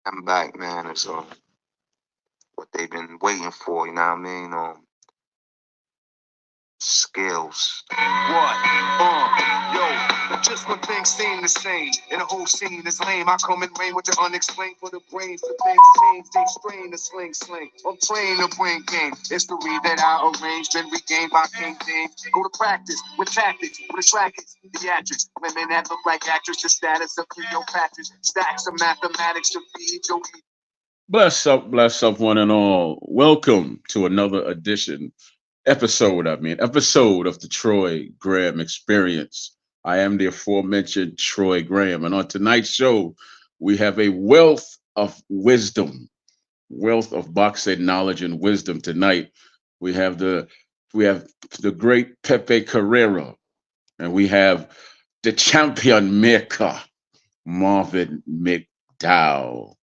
I'm back, man. It's what they've been waiting for. You know what I mean? Skills. What? Yo, just when things seem the same, and the whole scene is lame, I come and rain with the unexplained for the brains. The things change, they strain the sling. I'm trained to bring game. History that I arranged, been regained by King James. Go to practice with tactics, with attractants, theatrics. Women that look like actresses, status of Cleopatra's, stacks of mathematics to feed your. Bless up, one and all. Welcome to another episode of the Troy Graham Experience. I am the aforementioned Troy Graham, and on tonight's show, we have a wealth of boxing knowledge and wisdom. Tonight, we have the great Pepe Correa, and we have the champion maker Marvin McDowell.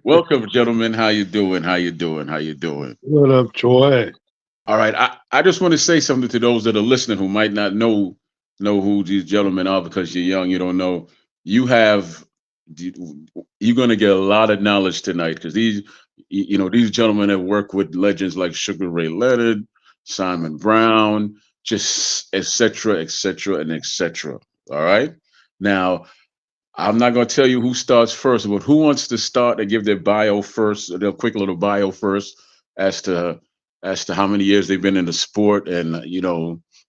Welcome, gentlemen. How you doing? How you doing? How you doing? What up, Troy? All right. I just want to say something to those that are listening who might not know who these gentlemen are because you're young, you don't know. You have you're gonna get a lot of knowledge tonight because these gentlemen have worked with legends like Sugar Ray Leonard, Simon Brown, just etc., and etc. All right. Now, I'm not going to tell you who starts first, but who wants to start and give their bio first, their quick little bio first, as to how many years they've been in the sport and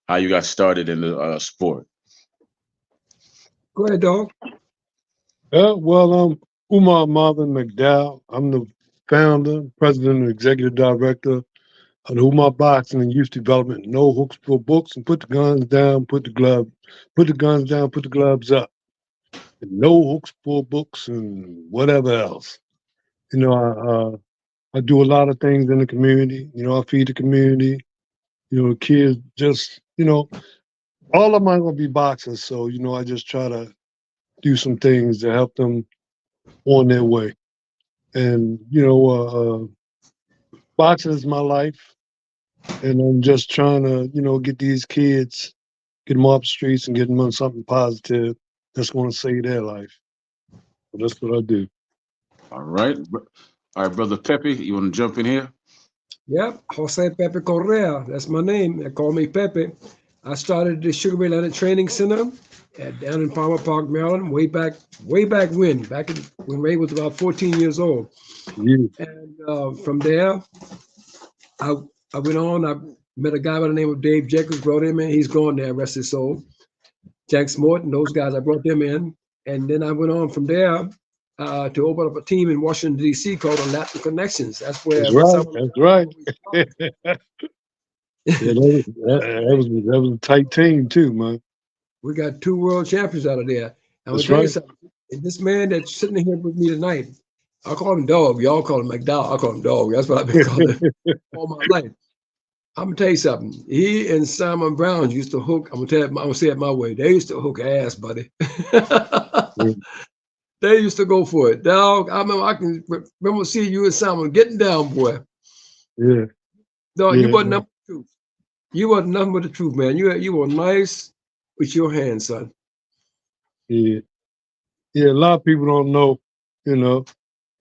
how you got started in the sport. Go ahead, dog. Well, Umar Marvin McDowell. I'm the founder, president, and executive director of the Umar Boxing and Youth Development. No hooks for books, and put the guns down, put the guns down, put the gloves up. And no hooks for books and whatever else. I do a lot of things in the community. I feed the community. Kids just, all of them aren't going to be boxers. So, I just try to do some things to help them on their way. And, boxing is my life. And I'm just trying to, get these kids, get them off the streets and get them on something positive that's going to save their life. So that's what I do. All right. All right, brother Pepe, you want to jump in here? Yep, Jose Pepe Correa. That's my name. They call me Pepe. I started the Sugar Ray Leonard Training Center down in Palmer Park, Maryland, way back when Ray was about 14 years old. Yeah. And from there, I went on. I met a guy by the name of Dave Jacobs, brought him in. He's gone there, rest his soul. Jack Morton, those guys, I brought them in. And then I went on from there to open up a team in Washington, D.C. called the Latin Connections. That's where. That's right. Yeah, that was a tight team too, man. We got 2 world champions out of there. That's right. And this man that's sitting here with me tonight, I call him Dog. Y'all call him McDowell. I call him Dog. That's what I've been calling him all my life. I'm gonna tell you something. He and Simon Brown used to hook. I'm gonna say it my way. They used to hook ass, buddy. They used to go for it, dog. I can remember seeing you and Simon getting down, boy. Yeah. Dog, you wasn't nothing but the truth. You wasn't nothing but the truth, man. You were nice with your hands, son. Yeah. Yeah, a lot of people don't know,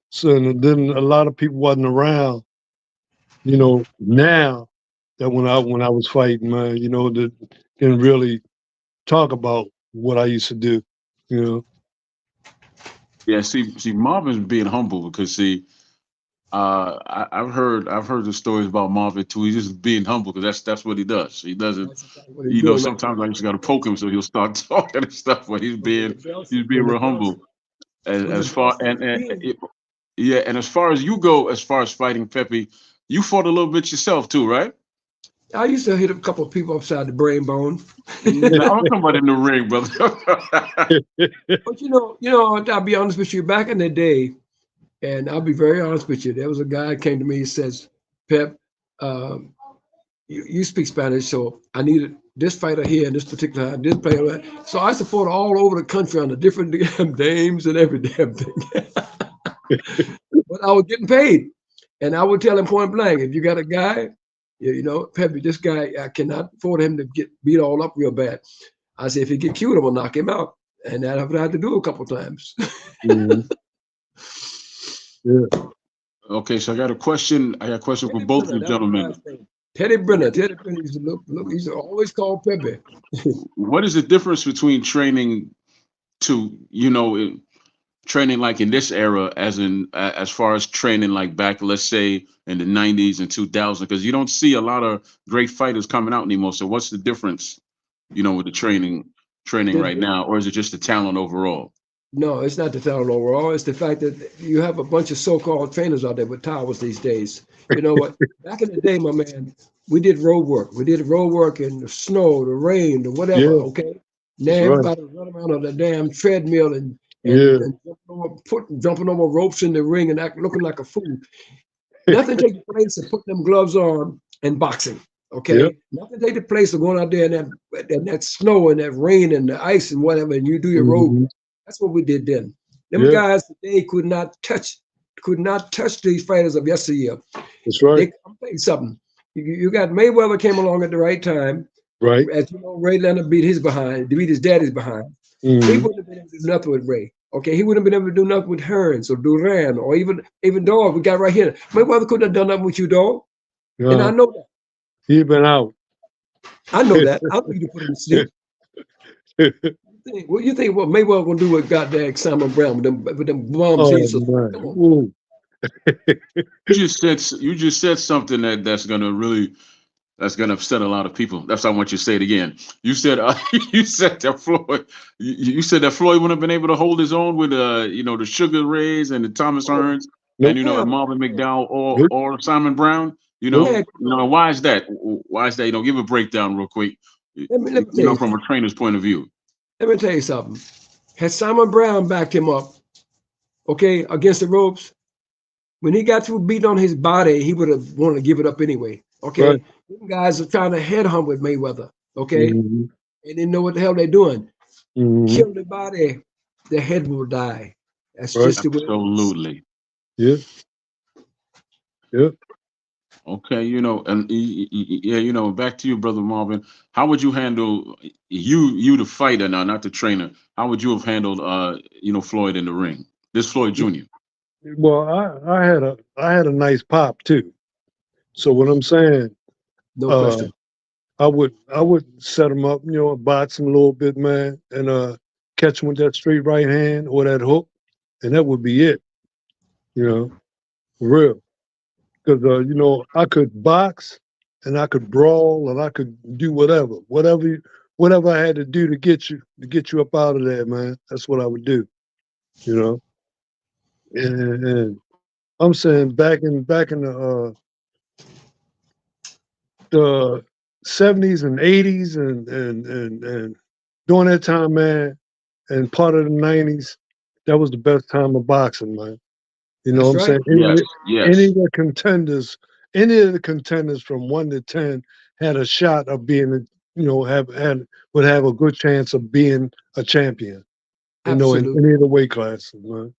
So then a lot of people wasn't around, now that when I was fighting, man, that didn't really talk about what I used to do. Yeah, see, Marvin's being humble because I've heard the stories about Marvin too. He's just being humble because that's what he does. He doesn't, sometimes I just got to poke him so he'll start talking and stuff. But he's being real humble. And as far and as far as you go, as far as fighting Pepe, you fought a little bit yourself too, right? I used to hit a couple of people upside the brain bone. I'm talking about in the ring, brother. But I'll be honest with you. Back in the day, and I'll be very honest with you, there was a guy that came to me and says, "Pep, you speak Spanish, so I needed this fighter here and this particular time, this player." So I support all over the country on the different damn names and every damn thing. But I was getting paid, and I would tell him point blank, if you got a guy. Pepe, this guy, I cannot afford him to get beat all up real bad. I said, if he get cute, I'm gonna knock him out. And that I've had to do a couple times. Mm-hmm. Yeah. Okay, so I got a question. I got a question for Teddy both of Brenner, you that's the gentlemen. guy's name. Teddy Brenner. Teddy Brenner used to look. He used to always call Pepe. What is the difference between training to, training like in this era as far as training like back, let's say in the 90s and 2000, because you don't see a lot of great fighters coming out anymore. So what's the difference, with the training The- right now, or is it just the talent overall? no, it's not the talent overall. It's the fact that you have a bunch of so-called trainers out there with towers these days. You know what? Back in the day, my man, we did road work. We did road work in the snow, the rain, the whatever. Yeah. Okay. Now That's right. everybody run around on the damn treadmill and Yeah. jumping over ropes in the ring and looking like a fool. Nothing takes the place of putting them gloves on and boxing. Okay, Yep. nothing take the place of going out there in that snow and that rain and the ice and whatever, and you do your road. Mhm. That's what we did then. Them Yeah. guys today could not touch these fighters of yesteryear. That's right. I'm telling you something. You got Mayweather came along at the right time. Right. As you know, Ray Leonard beat his daddy's behind. He Mhm. wouldn't have been able to do nothing with Ray. Okay, he wouldn't have been able to do nothing with Hearns or Duran or even Dog. We got right here. Mayweather couldn't have done nothing with you, Dog. And I know that. He been out. I know that. I know you can put him to sleep. What you think? What Mayweather gonna do with goddamn Simon Brown with them bombs? Oh, Come man. on. Ooh. You just said something that's gonna upset a lot of people. That's why I want you to say it again. You said you said that Floyd. You said that Floyd wouldn't have been able to hold his own with the Sugar Rays and the Thomas Hearns and Yeah. Marvin McDowell Nope. or Simon Brown. Yeah. Why is that? Why is that? Give a breakdown real quick. Let me tell you. From a trainer's point of view. Let me tell you something. Had Simon Brown backed him up, okay, against the ropes, when he got through beating on his body, he would have wanted to give it up anyway. Okay, Right. them guys are trying to headhunt with Mayweather. Okay, Mhm. they didn't know what the hell they're doing. Mhm. Kill the body, the head will die. That's Right. just the way it is. Absolutely. Yeah. Yeah. Okay, yeah, back to you, brother Marvin. How would you handle you the fighter now, not the trainer? How would you have handled Floyd in the ring? This Floyd Jr. Well, I had a nice pop too. So what I'm saying, No uh, question. I would set him up, box him a little bit, man, and catch him with that straight right hand or that hook, and that would be it. For real. Because I could box and I could brawl and I could do whatever I had to do to get you up out of there, man. That's what I would do. You know. And I'm saying back in the 70s and 80s and during that time, man, and part of the 90s, that was the best time of boxing, man. You know That's what I'm right. saying? Yes. Any of the contenders from 1 to 10 had a shot of being, would have a good chance of being a champion. In Absolutely. any of the weight classes, man.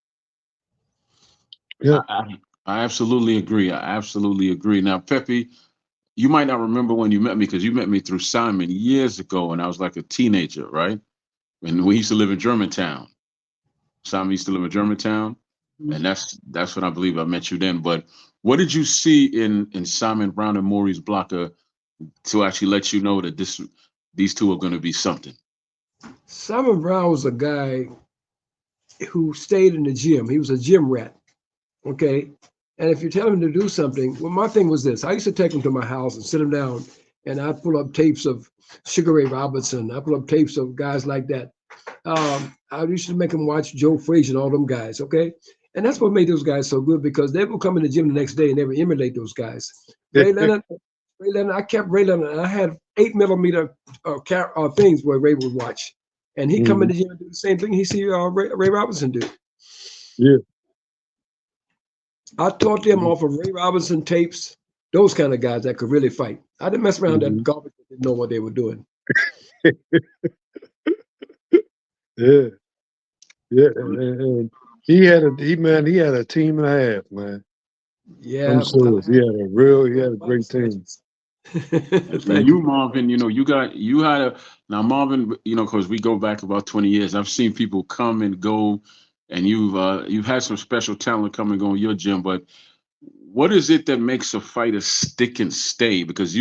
Yeah. I absolutely agree. I absolutely agree. Now, Pepe, you might not remember when you met me because you met me through Simon years ago, and I was like a teenager, right? And we used to live in Germantown. Simon used to live in Germantown, and that's when I believe I met you then. But what did you see in Simon Brown and Maurice Blocker to actually let you know that these two are going to be something? Simon Brown was a guy who stayed in the gym. He was a gym rat. Okay. And if you tell him to do something, well, my thing was this. I used to take him to my house and sit him down, and I'd pull up tapes of Sugar Ray Robinson. I pull up tapes of guys like that. I used to make him watch Joe Frazier and all them guys, okay? And that's what made those guys so good because they would come in the gym the next day and they would emulate those guys. Ray Leonard, I kept Ray Leonard, and I had 8mm things where Ray would watch. And he'd come in the gym and do the same thing he see Ray Robinson do. Yeah. I taught them off of Ray Robinson tapes, those kind of guys that could really fight. I didn't mess around that garbage that didn't know what they were doing. Yeah. Yeah. And he had a team and a half, man. Yeah. I'm serious. He had a great team. Thank you, you. Marvin, you had a now Marvin, because we go back about 20 years. I've seen people come and go and you've had some special talent coming on your gym. But what is it that makes a fighter stick and stay? Because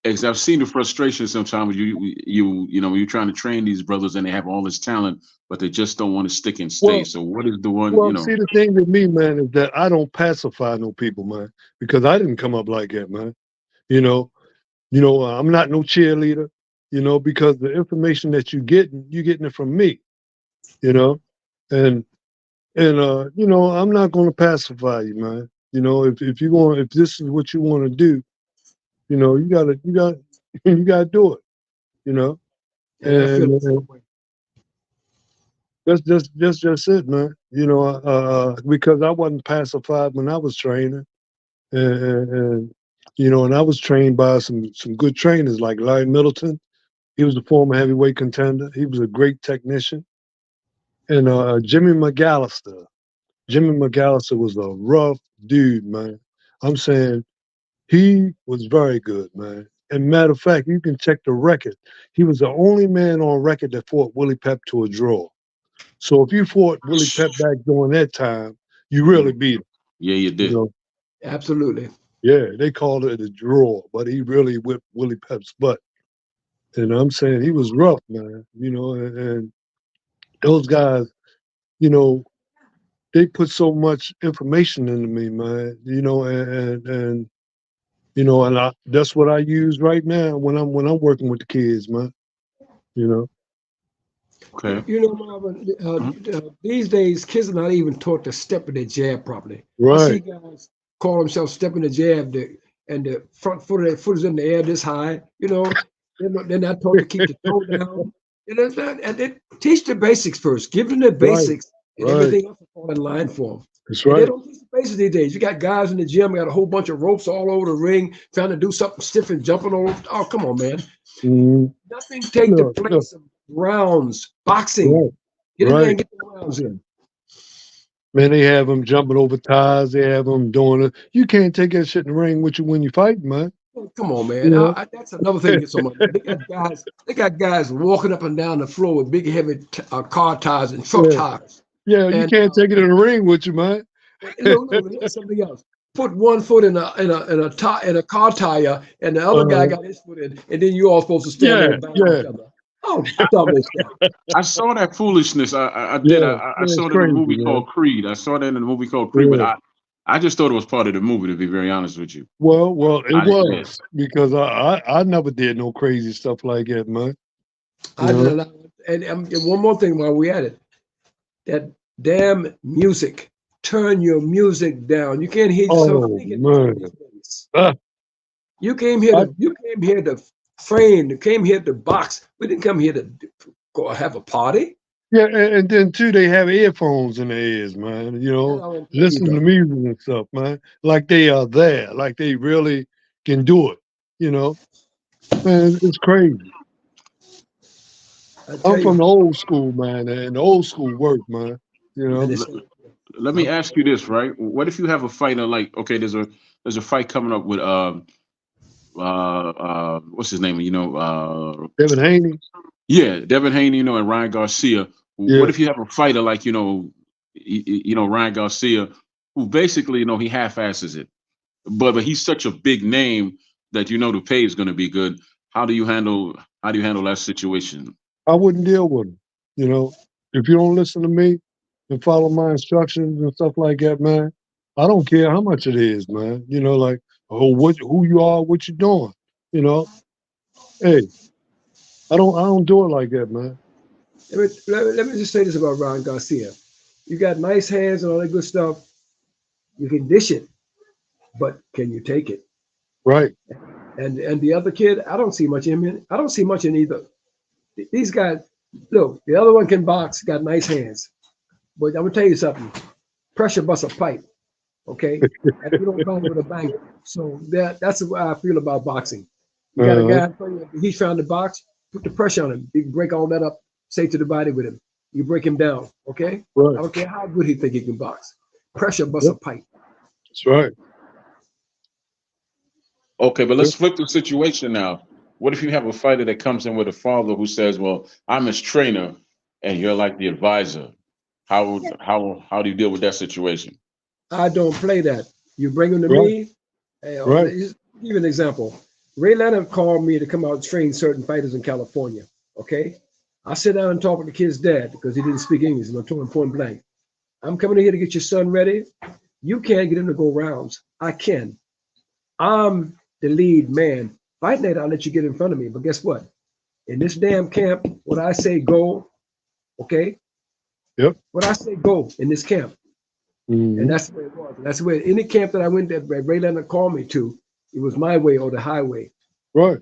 as I've seen the frustration sometimes when you're trying to train these brothers and they have all this talent, but they just don't want to stick and stay. Well, So what is the one, well, see, the thing with me, man, is that I don't pacify no people, man, because I didn't come up like that, man. You know, I'm not no cheerleader, because the information that you're getting it from me, you know, and I'm not going to pacify you, man. If this is what you want to do, you got you gotta do it, you know, And I feel the and same way. that's it, man. Because I wasn't pacified when I was training, and and I was trained by some good trainers like Larry Middleton. He was a former heavyweight contender. He was a great technician. And Jimmy McAllister. Jimmy McAllister was a rough dude, man. I'm saying he was very good, man. And matter of fact, you can check the record. He was the only man on record that fought Willie Pep to a draw. So if you fought Willie Pep back during that time, you really beat him. yeah, you You did. know, Absolutely. yeah, they called it a draw, but he really whipped Willie Pep's butt. And I'm saying he was rough, man. And those guys, you know, they put so much information into me, man. And that's what I use right now when I'm working with the kids, man. You know, Okay. Marvin, Mhm. these days kids are not even taught to step in their jab properly. I see right, guys call themselves stepping the jab, and the front foot of their foot is in the air this high. They're not taught to keep the toe down. And they teach the basics first. Give them the right, basics, and right. everything else will fall in line for them. That's And they right. don't teach the basics these days. You got guys in the gym, got a whole bunch of ropes all over the ring, trying to do something stiff and jumping over. Oh, come on, man. Mhm. Nothing take the Look, look, place of rounds, boxing. right, Get in there and right. get the rounds in. Man, they have them jumping over ties. They have them doing it. You can't take that shit in the ring with you when you fight, man. Oh, come on, You man. know. That's another thing that gets on my nerve. They got guys walking up and down the floor with big, heavy car tires and truck Yeah, tires. yeah. You And can't take it in the ring with you, man. look, here's something else. Put one foot in a car tire, and the other guy uh, got his foot in, and then you all supposed to stand there yeah, and battle yeah, each other. How dumb is that? I saw that foolishness. I did. yeah. I Yeah, it's saw it in a crazy, movie man. called Creed. I saw that in a movie called Creed, but Yeah. I just thought it was part of the movie. To be very honest with you, Well, it I did. was because I never did no crazy stuff like that, man. You I did a know. lot. And one more thing while we at it, that damn music. Turn your music down. You can't hear yourself Oh thinking man. these days. Ah, You came here to frame. You came here to box. We didn't come here to go have a party. yeah, and then too, they have earphones in their ears, man. Oh, there you Listen to go. music and stuff, man. Like they are there, like they really can do it. You know, man, it's crazy. I I'm tell from you, the old school, man, and the old school work, man. You man, know. it's Let me ask you this, right? What if you have a fighter like, okay, there's a fight coming up with what's his name? Devin Haney. Yeah, Devin Haney, and Ryan Garcia. What Yeah. if you have a fighter like, Ryan Garcia, who basically, he half-asses it, but he's such a big name that the pay is going to be good. How do you handle that situation? I wouldn't deal with them. You know, if you don't listen to me and follow my instructions and stuff like that, man, I don't care how much it is, man. Like, oh, who you are, what you doing. You know, hey, I don't do it like that, man. let me just say this about Ryan Garcia. You got nice hands and all that good stuff. You can dish it, but can you take it? Right. And the other kid, I don't see much in him. I don't see much in either. These guys, look, the other one can box, got nice hands. But I'm gonna tell you something. Pressure busts a pipe, okay? And you don't come with a bang. So that's the way I feel about boxing. You got a Uh, guy, he's trying to box, put the pressure on him. You can break all that up, say to the body with him. You break him down, okay? I right. don't care how good he think he can box. Pressure busts a Yep. pipe. That's right. Okay, but Yep. let's flip the situation now. What if you have a fighter that comes in with a father who says, "Well, I'm his trainer, and you're like the advisor"? how do you deal with that situation? I don't play that. You bring them to Right, me. right. Just give you an example. Ray Leonard called me to come out and train certain fighters in California. Okay. I sit down and talk with the kid's dad because he didn't speak English, and I told him point blank, I'm coming here to get your son ready. You can't get him to go rounds. I can. I'm the lead man. Fight night, I'll let you get in front of me. But guess what? In this damn camp, when I say go, okay, Yep. when I say go in this camp, and Hmm. that's the way it was. That's the way any camp that I went that Ray Leonard called me to, it was my way or the highway. Right,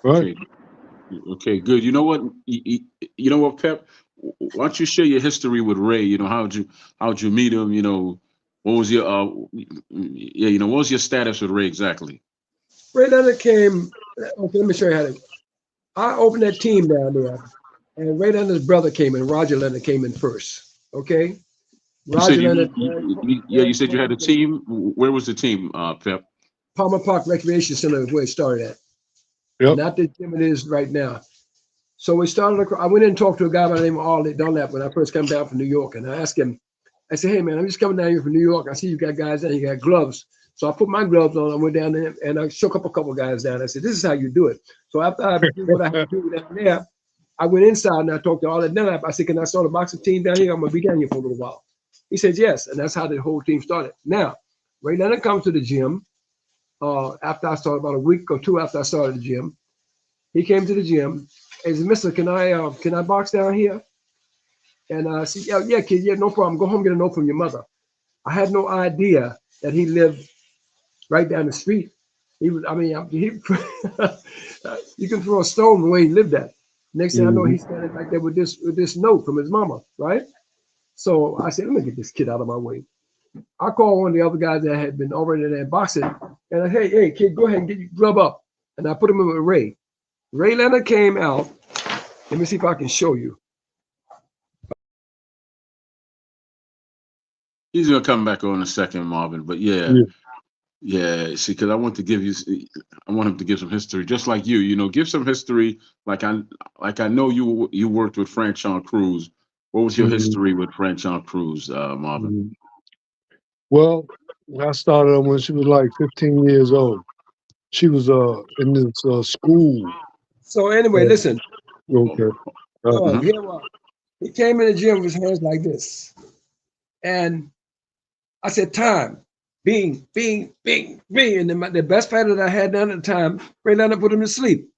right. Okay, okay, good. You know what? You know what, Pep? Why don't you share your history with Ray? You know, how'd you meet him? You know, what was your yeah, you know, what was your status with Ray exactly? Ray Leonard came. Okay, let me show you how to. I opened that team down there, and Ray Leonard's brother came in. Roger Leonard came in first. Okay, You said Roger Leonard, yeah, you said you had a team. Where was the team, Pep? Palmer Park Recreation Center is where it started at, Yep. not the gym it is right now. So we started. I went in and talked to a guy by the name of Arlie Dunlap when I first came down from New York, and I asked him. I said, "Hey man, I'm just coming down here from New York. I see you got guys and you got gloves." So I put my gloves on. I went down there and I shook up a couple guys down. I said, "This is how you do it." So after I did what I had to do down there, I went inside and I talked to Arlie Dunlap. I said, "Can I start a boxing team down here? I'm gonna be down here for a little while." He said, "Yes," and that's how the whole team started. Now, Ray Leonard comes to the gym after I started about a week or two after I started the gym. He came to the gym. He said, "Mister, can I box down here?" And I said, "Yeah, yeah, kid, yeah, no problem. Go home, get a note from your mother." I had no idea that he lived right down the street. He was, I mean, you can throw a stone the way he lived at. Next thing I know, Hmm. he's standing back there with this note from his mama, right? So I said, let me get this kid out of my way. I called one of the other guys that had been already there boxing, and I said, hey, kid, go ahead and get your glove up. And I put him in with Ray. Ray Leonard came out. Let me see if I can show you. He's gonna come back on in a second, Marvin. But yeah, Yeah. yeah. See, because I want to give you, I want him to give some history, just like you. You know, give some history. Like I know you worked with Franchon Cruz. What was your Hmm. history with Franchon Cruz, Marvin? Hmm. Well, I started her when she was like 15 years old. She was in this school. So anyway, Uh, listen. okay. Oh, Hmm. here was. He came in the gym with his hands like this. And I said, time, bing, bing, bing, bing. And the best fighter that I had down at the time, Ray Leonard put him to sleep.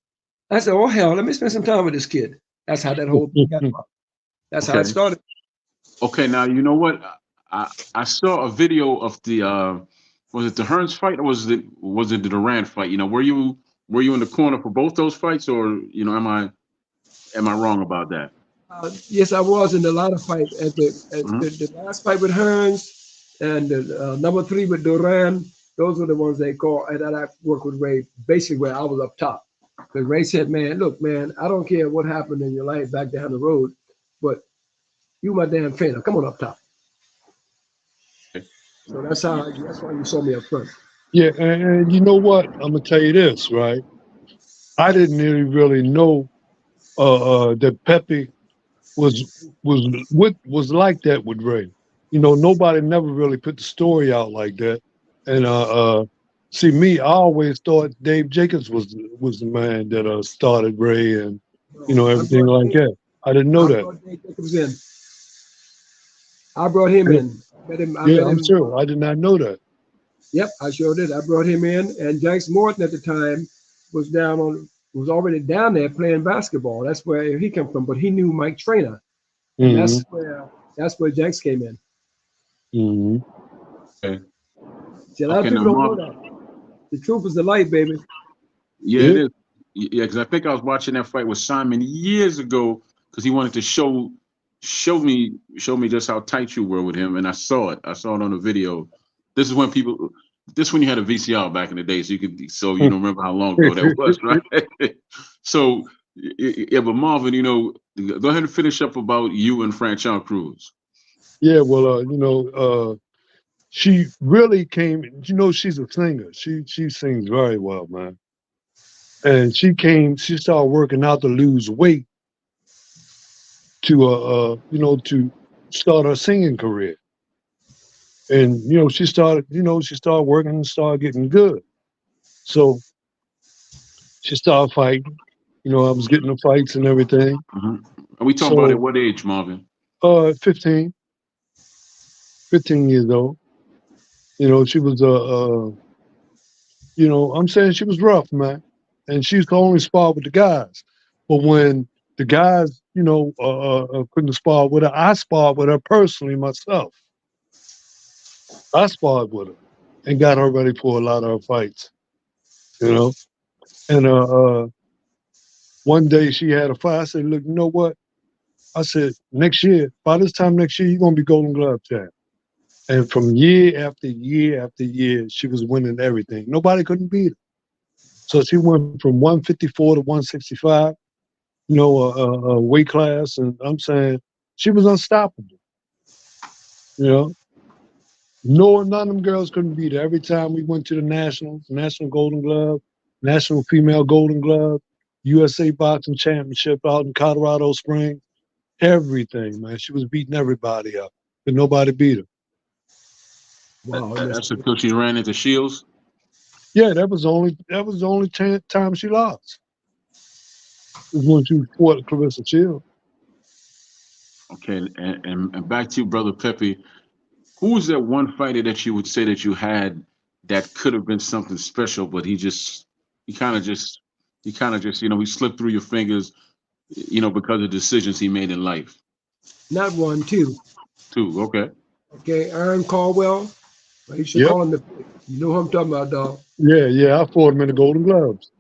I said, oh, hell, let me spend some time with this kid. That's how that whole thing got started. That's how it Okay. started. Okay. Now you know what? I saw a video of the was it the Hearns fight or was it the Durant fight? You know, were you in the corner for both those fights, or you know, am I wrong about that? Yes, I was in the ladder fight at Hmm. the last fight with Hearns and the number three with Duran. Those were the ones they called, and I worked with Ray basically where I was up top. Because Ray said, man, look, man, I don't care what happened in your life back down the road, but you my damn trainer. Come on up top. So that's why you saw me up front. Yeah, and you know what? I'm gonna tell you this, right? I didn't really know that Pepe was was like that with Ray. You know, nobody never really put the story out like that. And see me, I always thought Dave Jacobs was the man that started Ray and you know I everything brought like Dave, that. I didn't know I that. brought Dave Jacobs in. I brought him Yeah, in. I yeah, met I'm him. sure. I did not know that. Yep, I sure did. I brought him in, and Janks Morton at the time was already down there playing basketball. That's where he came from. But he knew Mike Trainer, and Hmm. that's where Janks came in. Hmm. Okay. See, a lot of Okay. Now, people don't know Marvin. that. The truth is the light, baby. Yeah, it Yeah. is. Yeah, because I think I was watching that fight with Simon years ago because he wanted to show me just how tight you were with him, and I saw it. I saw it on the video. This is when people. This when you had a VCR back in the day, so you could you know remember how long ago that was, right? So yeah, but Marvin, you know, go ahead and finish up about you and Franchon Cruz. Yeah. Well, you know, she really came. You know, she's a singer. She sings very well, man. And she came. She started working out to lose weight to you know start her singing career. And she started working and started getting good. So she started fighting. I was getting the fights and everything. Mhm. Are we talking about at So what age, Marvin? 15, 15 years old. She was I'm saying she was rough, man. And she used to only spar with the guys. But when the guys, couldn't spar with her, I sparred with her personally myself. I sparred with her and got her ready for a lot of her fights, you know. And one day she had a fight. I said, look, you know what? I said, next year, by this time next year, you're going to be Golden Glove champ. And from year after year after year, she was winning everything. Nobody couldn't beat her. So she went from 154 to 165, a weight class. And I'm saying she was unstoppable, you know. No, none of them girls couldn't beat her. Every time we went to the Nationals, National Golden Glove, National Female Golden Glove, USA Boxing Championship out in Colorado Springs, everything, man. She was beating everybody up, but nobody beat her. Wow. That's because she ran into Shields. Yeah, that was the only time she lost. It was when she fought Clarissa Shields. Okay, and back to you, brother Pepe. Who was that one fighter that you would say that you had that could have been something special, but he kind of just, he slipped through your fingers, because of decisions he made in life. Not one, two. Too. Okay. Okay, Aaron Caldwell. I used to Yep. call him the. You know who I'm talking about, dog. Yeah. I fought him in the Golden Gloves.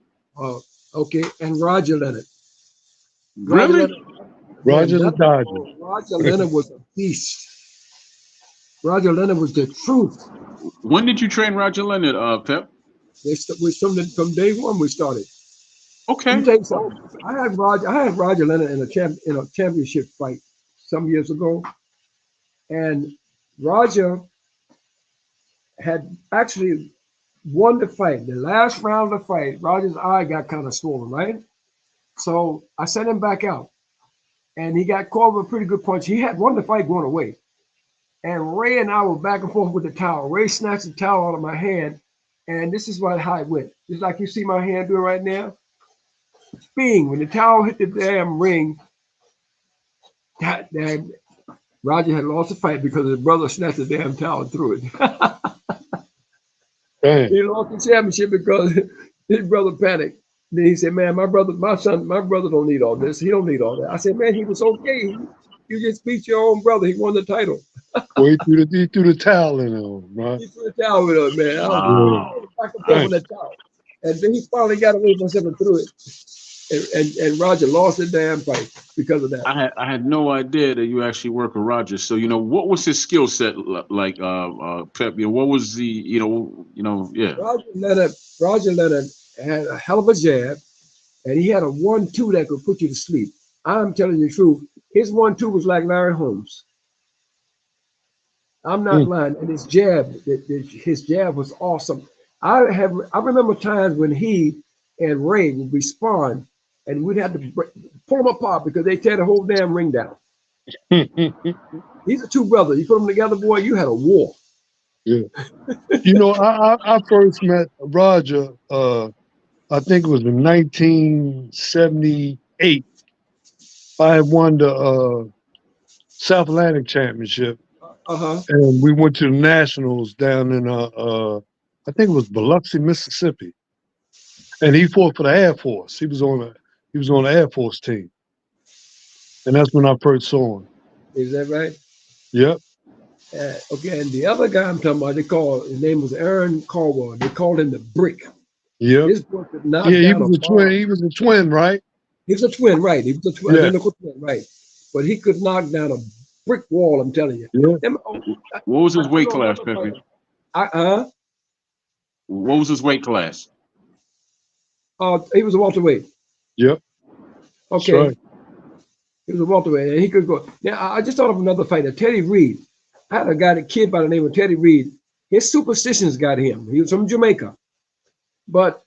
Okay, and Roger Leonard. Roger Really? Leonard. Man, Roger the Dodger. Roger Leonard was a beast. Roger Leonard was the truth. When did you train Roger Leonard, Pep? From day one we started. Let me Okay. tell you something. I had Roger Leonard in a championship fight some years ago, and Roger had actually won the fight. The last round of the fight, Roger's eye got kind of swollen, right? So I sent him back out, and he got caught with a pretty good punch. He had won the fight going away. And Ray and I were back and forth with the towel. Ray snatched the towel out of my hand, and this is how it went. Just like you see my hand doing right now. Bing, when the towel hit the damn ring, damn, Roger had lost the fight because his brother snatched the damn towel and threw it. Dang. He lost the championship because his brother panicked. Then he said, man, my brother don't need all this. He don't need all that. I said, man, he was okay. You just beat your own brother. He won the title. Well, he threw the towel in on him, right? He threw the towel with us, man. I was back and forth with that towel. And then he finally got away from himself and threw it. And Roger lost the damn fight because of that. I had no idea that you actually work with Roger. So what was his skill set like, Pep? What was the yeah. Roger Leonard had a hell of a jab, and he had a 1-2 that could put you to sleep. I'm telling you the truth. His 1-2 was like Larry Holmes. I'm not lying. And his jab was awesome. I remember times when he and Ray would be sparring, and we'd have to pull them apart because they tear the whole damn ring down. These are two brothers. You put them together, boy, you had a war. Yeah. I first met Roger, I think it was in 1978. I had won the South Atlantic Championship. And we went to the Nationals down in, I think it was Biloxi, Mississippi. And he fought for the Air Force. He was on the Air Force team. And that's when I first saw him. Is that right? Yep. Okay, and the other guy I'm talking about, his name was Aaron Caldwell. They called him the Brick. Yep. His boy could knock he down was a twin. He was a twin, right? He was a twin, right? He was a twin, identical twin, right? But he could knock down a brick wall. I'm telling you. Yeah. What was his weight class, Pepe? What was his weight class? He was a welterweight. Yep. Okay. Right. He was a welterweight, and he could go. Now, I just thought of another fighter, Teddy Reed. I had a kid by the name of Teddy Reed. His superstitions got him. He was from Jamaica, but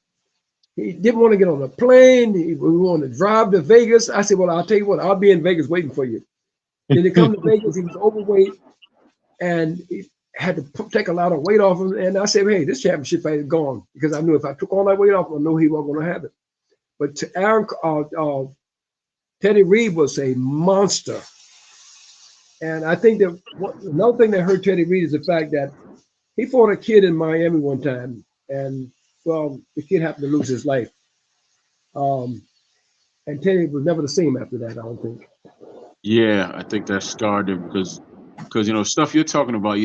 he didn't want to get on a plane. We wanted to drive to Vegas. I said, well, I'll tell you what, I'll be in Vegas waiting for you. Then he come to Vegas. He was overweight, and he had to take a lot of weight off him. And I said, hey, this championship fight is gone, because I knew if I took all that weight off, I knew he wasn't going to have it. But to Teddy Reed was a monster. And I think that another thing that hurt Teddy Reed is the fact that he fought a kid in Miami one time, and well, the kid happened to lose his life. And Teddy was never the same after that, I don't think. Yeah, I think that scarred him because stuff you're talking about,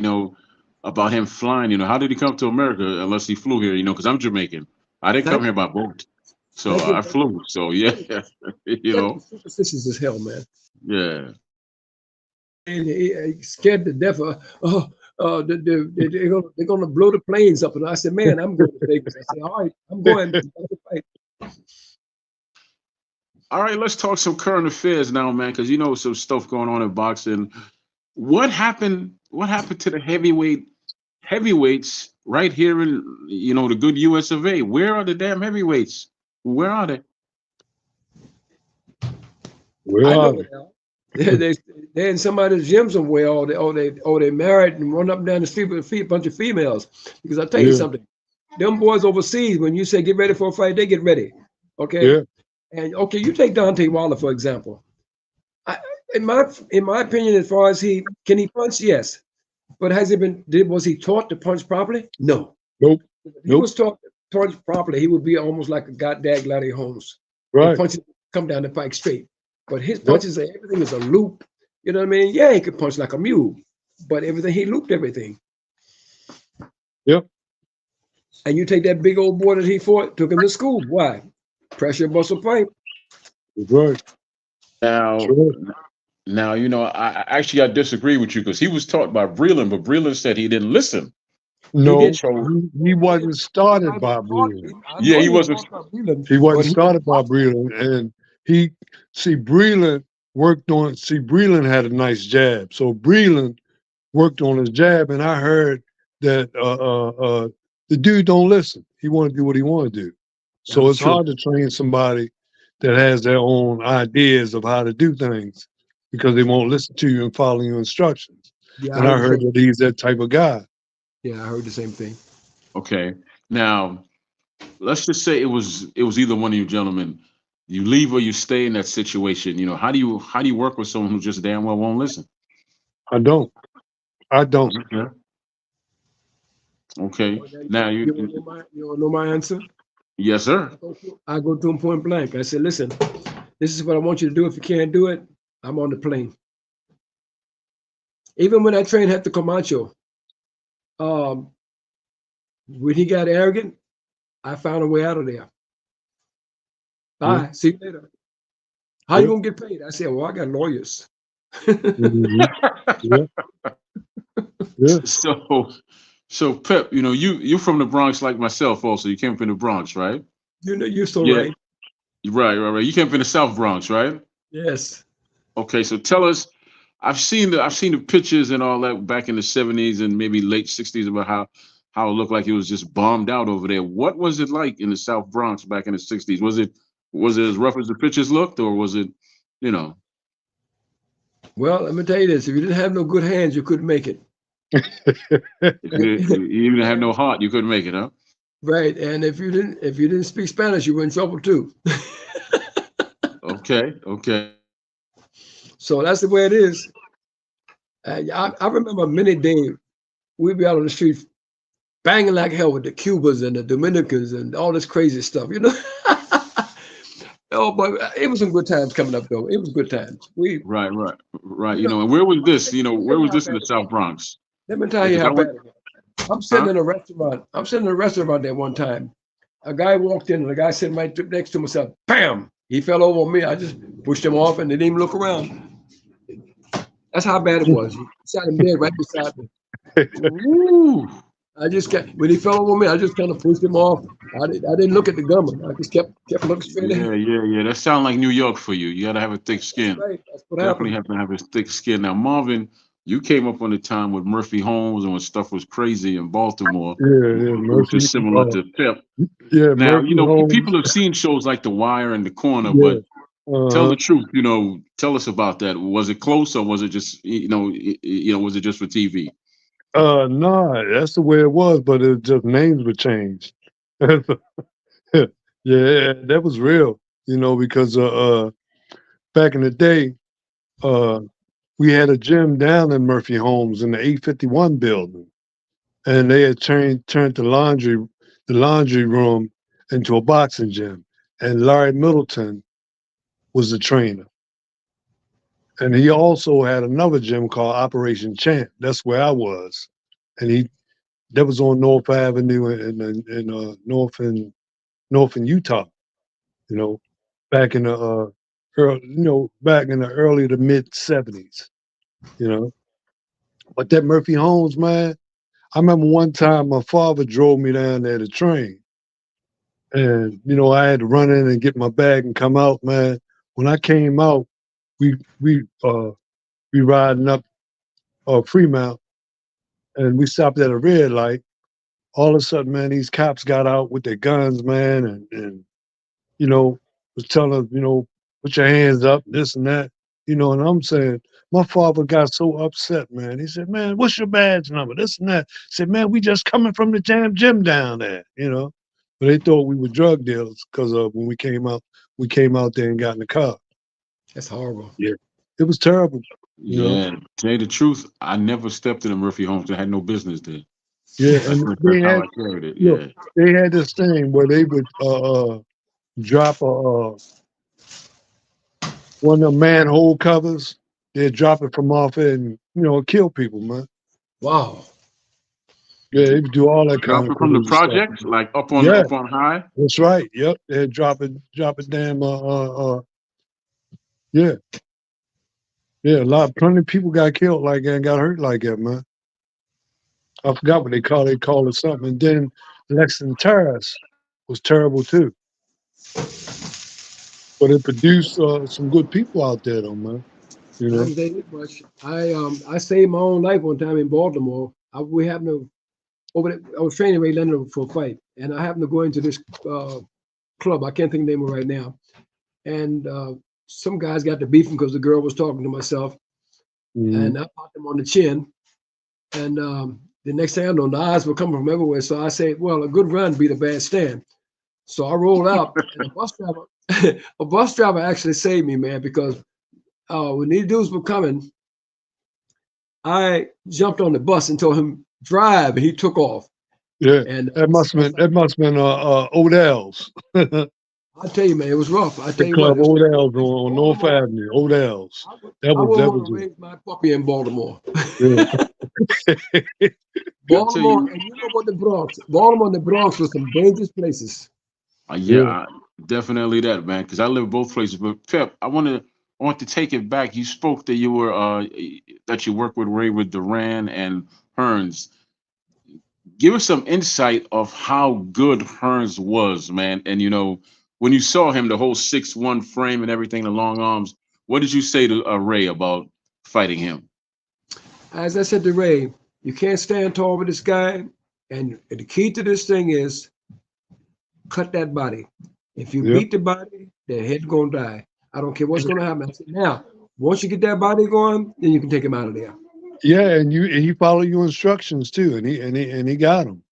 about him flying. How did he come to America unless he flew here? Because I'm Jamaican. I didn't come here by boat, so I flew. So yeah, superstitious as hell, man. Yeah. And he scared to death. They're gonna blow the planes up, and I said, man, I'm going to Vegas. I said, all right, I'm going to fight. All right, let's talk some current affairs now, man, because some stuff going on in boxing. What happened to the heavyweights right here in the good US of A? Where are the damn heavyweights? Where are they? Where are they? They're in somebody's gym somewhere, or they married and run up and down the street with a bunch of females. Because I tell you something, them boys overseas, when you say get ready for a fight, they get ready. Okay. Yeah. And okay, you take Deontay Wilder for example. In my opinion, as far as can he punch? Yes, but was he taught to punch properly? No. Nope. If he was taught to punch properly, he would be almost like a goddamn Gladiator Holmes. Right. Punches come down the pike straight, but his punches, everything is a loop. You know what I mean? Yeah, he could punch like a mule, but he looped everything. Yep. And you take that big old boy that he fought, took him to school. Why? Pressure muscle pipe. Right. Now, I disagree with you because he was taught by Breland, but Breland said he didn't listen. No, he wasn't started by Breland. Yeah, he wasn't. He wasn't started by Breland, and Breland Breland had a nice jab, so Breland worked on his jab, and I heard that the dude don't listen. He want to do what he want to do. So it's hard to train somebody that has their own ideas of how to do things because they won't listen to you and follow your instructions. Yeah, and I heard that he's that type of guy. Yeah, I heard the same thing. Okay. Now, let's just say it was either one of you gentlemen. You leave or you stay in that situation. How do you work with someone who just damn well won't listen? I don't. Okay. Now you know my answer? Yes, sir. I go to him point blank. I said, listen, this is what I want you to do. If you can't do it, I'm on the plane. Even when I trained Hector Camacho, when he got arrogant, I found a way out of there. Bye. See you later. How you gonna get paid? I said, well, I got lawyers. So Pep, you from the Bronx like myself also. You came from the Bronx, right? You're so right. Right. You came from the South Bronx, right? Yes. Okay, so tell us. I've seen the pictures and all that back in the 70s and maybe late 60s about how it looked like it was just bombed out over there. What was it like in the South Bronx back in the 60s? Was it as rough as the pictures looked, or was it, Well, let me tell you this: if you didn't have no good hands, you couldn't make it. If you didn't have no heart, you couldn't make it, huh? Right, and if you didn't speak Spanish, you were in trouble too. Okay. So that's the way it is. I remember many days we'd be out on the street banging like hell with the Cubans and the Dominicans and all this crazy stuff, Oh, but it was some good times coming up though. It was good times. Right. And where was this? Where was this in the South Bronx? Let me tell you how bad it was. I'm sitting in a restaurant there one time. A guy walked in and the guy sitting right next to him said, bam! He fell over on me. I just pushed him off and didn't even look around. That's how bad it was. He sat him dead right beside me. Woo! When he fell over me, I just kind of pushed him off. I didn't look at the gunman. I just kept looking straight ahead. Yeah. That sounds like New York for you. You got to have a thick skin. Right. That's what Definitely happened. have to have a thick skin. Now, Marvin, you came up on the time with Murphy Holmes and when stuff was crazy in Baltimore. Yeah. Which is similar to Pep. Yeah. Now, Murphy Holmes. people have seen shows like The Wire and The Corner, but Tell Uh-huh. the truth. Tell us about that. Was it close or was it just was it just for TV? Nah, that's the way it was, but it just names were changed. Yeah, that was real, because back in the day, uh we had a gym down in Murphy Homes in the 851 building, and they had turned the laundry room into a boxing gym. And Larry Middleton was the trainer. And he also had another gym called Operation Champ. That's where I was. And that was on North Avenue in North in Utah, you know, back in the back in the early to mid '70s, you know. But that Murphy Homes, man, I remember one time my father drove me down there to train, and I had to run in and get my bag and come out, man. When I came out, we we uh we riding up Fremont, and we stopped at a red light. All of a sudden, man, these cops got out with their guns, man, and you know, was telling us, put your hands up, this and that, and I'm saying, my father got so upset, man. He said, man, what's your badge number? This and that. I said, man, we just coming from the gym down there. But they thought we were drug dealers because when we came out there and got in the car. That's horrible. Yeah. It was terrible. Yeah, to tell you the truth, I never stepped in a Murphy Homes. I had no business there. Yeah, That's, and that's they how had I carried it. look, Yeah. they had this thing where they would drop one of the manhole covers. They'd drop it from off it and kill people, man. Wow. Yeah, they would do all that kind Drop of it from the crazy stuff. projects, like up on Yeah, up on high. that's right. Yep, they'd drop it damn. Yeah, yeah. Plenty of people got killed like that and got hurt like that, man. I forgot what they call. They called it something. And then Lexington Terrace was terrible too, but it produced some good people out there, though, man. You I know. can tell you this much. I saved my own life one time in Baltimore. We happened to over there, I was training Ray Leonard for a fight, and I happened to go into this club. I can't think of the name of it right now. And some guys got to beefing because the girl was talking to myself, Mhm. and I popped him on the chin. And the next thing I know, the eyes were coming from everywhere. So I said, "Well, a good run beat a bad stand." So I rolled out, and a bus driver actually saved me, man, because when these dudes were coming, I jumped on the bus and told him drive, and he took off. Yeah, And that must have been Odell's. The I tell you, man, it was rough. I tell you what, club it was Odell's on North Baltimore. Avenue. Odell's. That I was wouldn't that want was to raise my puppy in Baltimore. it. I tell Baltimore, you, and you know what the Bronx? Baltimore and the Bronx were some dangerous places. yeah, Yeah. definitely that, man. Because I live both places. But Pep, I want to take it back. You spoke that you work with Ray with Duran and Hearns. Give us some insight of how good Hearns was, man. And when you saw him, the whole 6'1" frame and everything, the long arms. What did you say to Ray about fighting him? As I said to Ray, you can't stand tall with this guy. And the key to this thing is cut that body. If you Yeah. beat the body, the head gonna die. I don't care what's gonna happen. I said, now, once you get that body going, then you can take him out of there. Yeah, and he followed your instructions too, and he got him.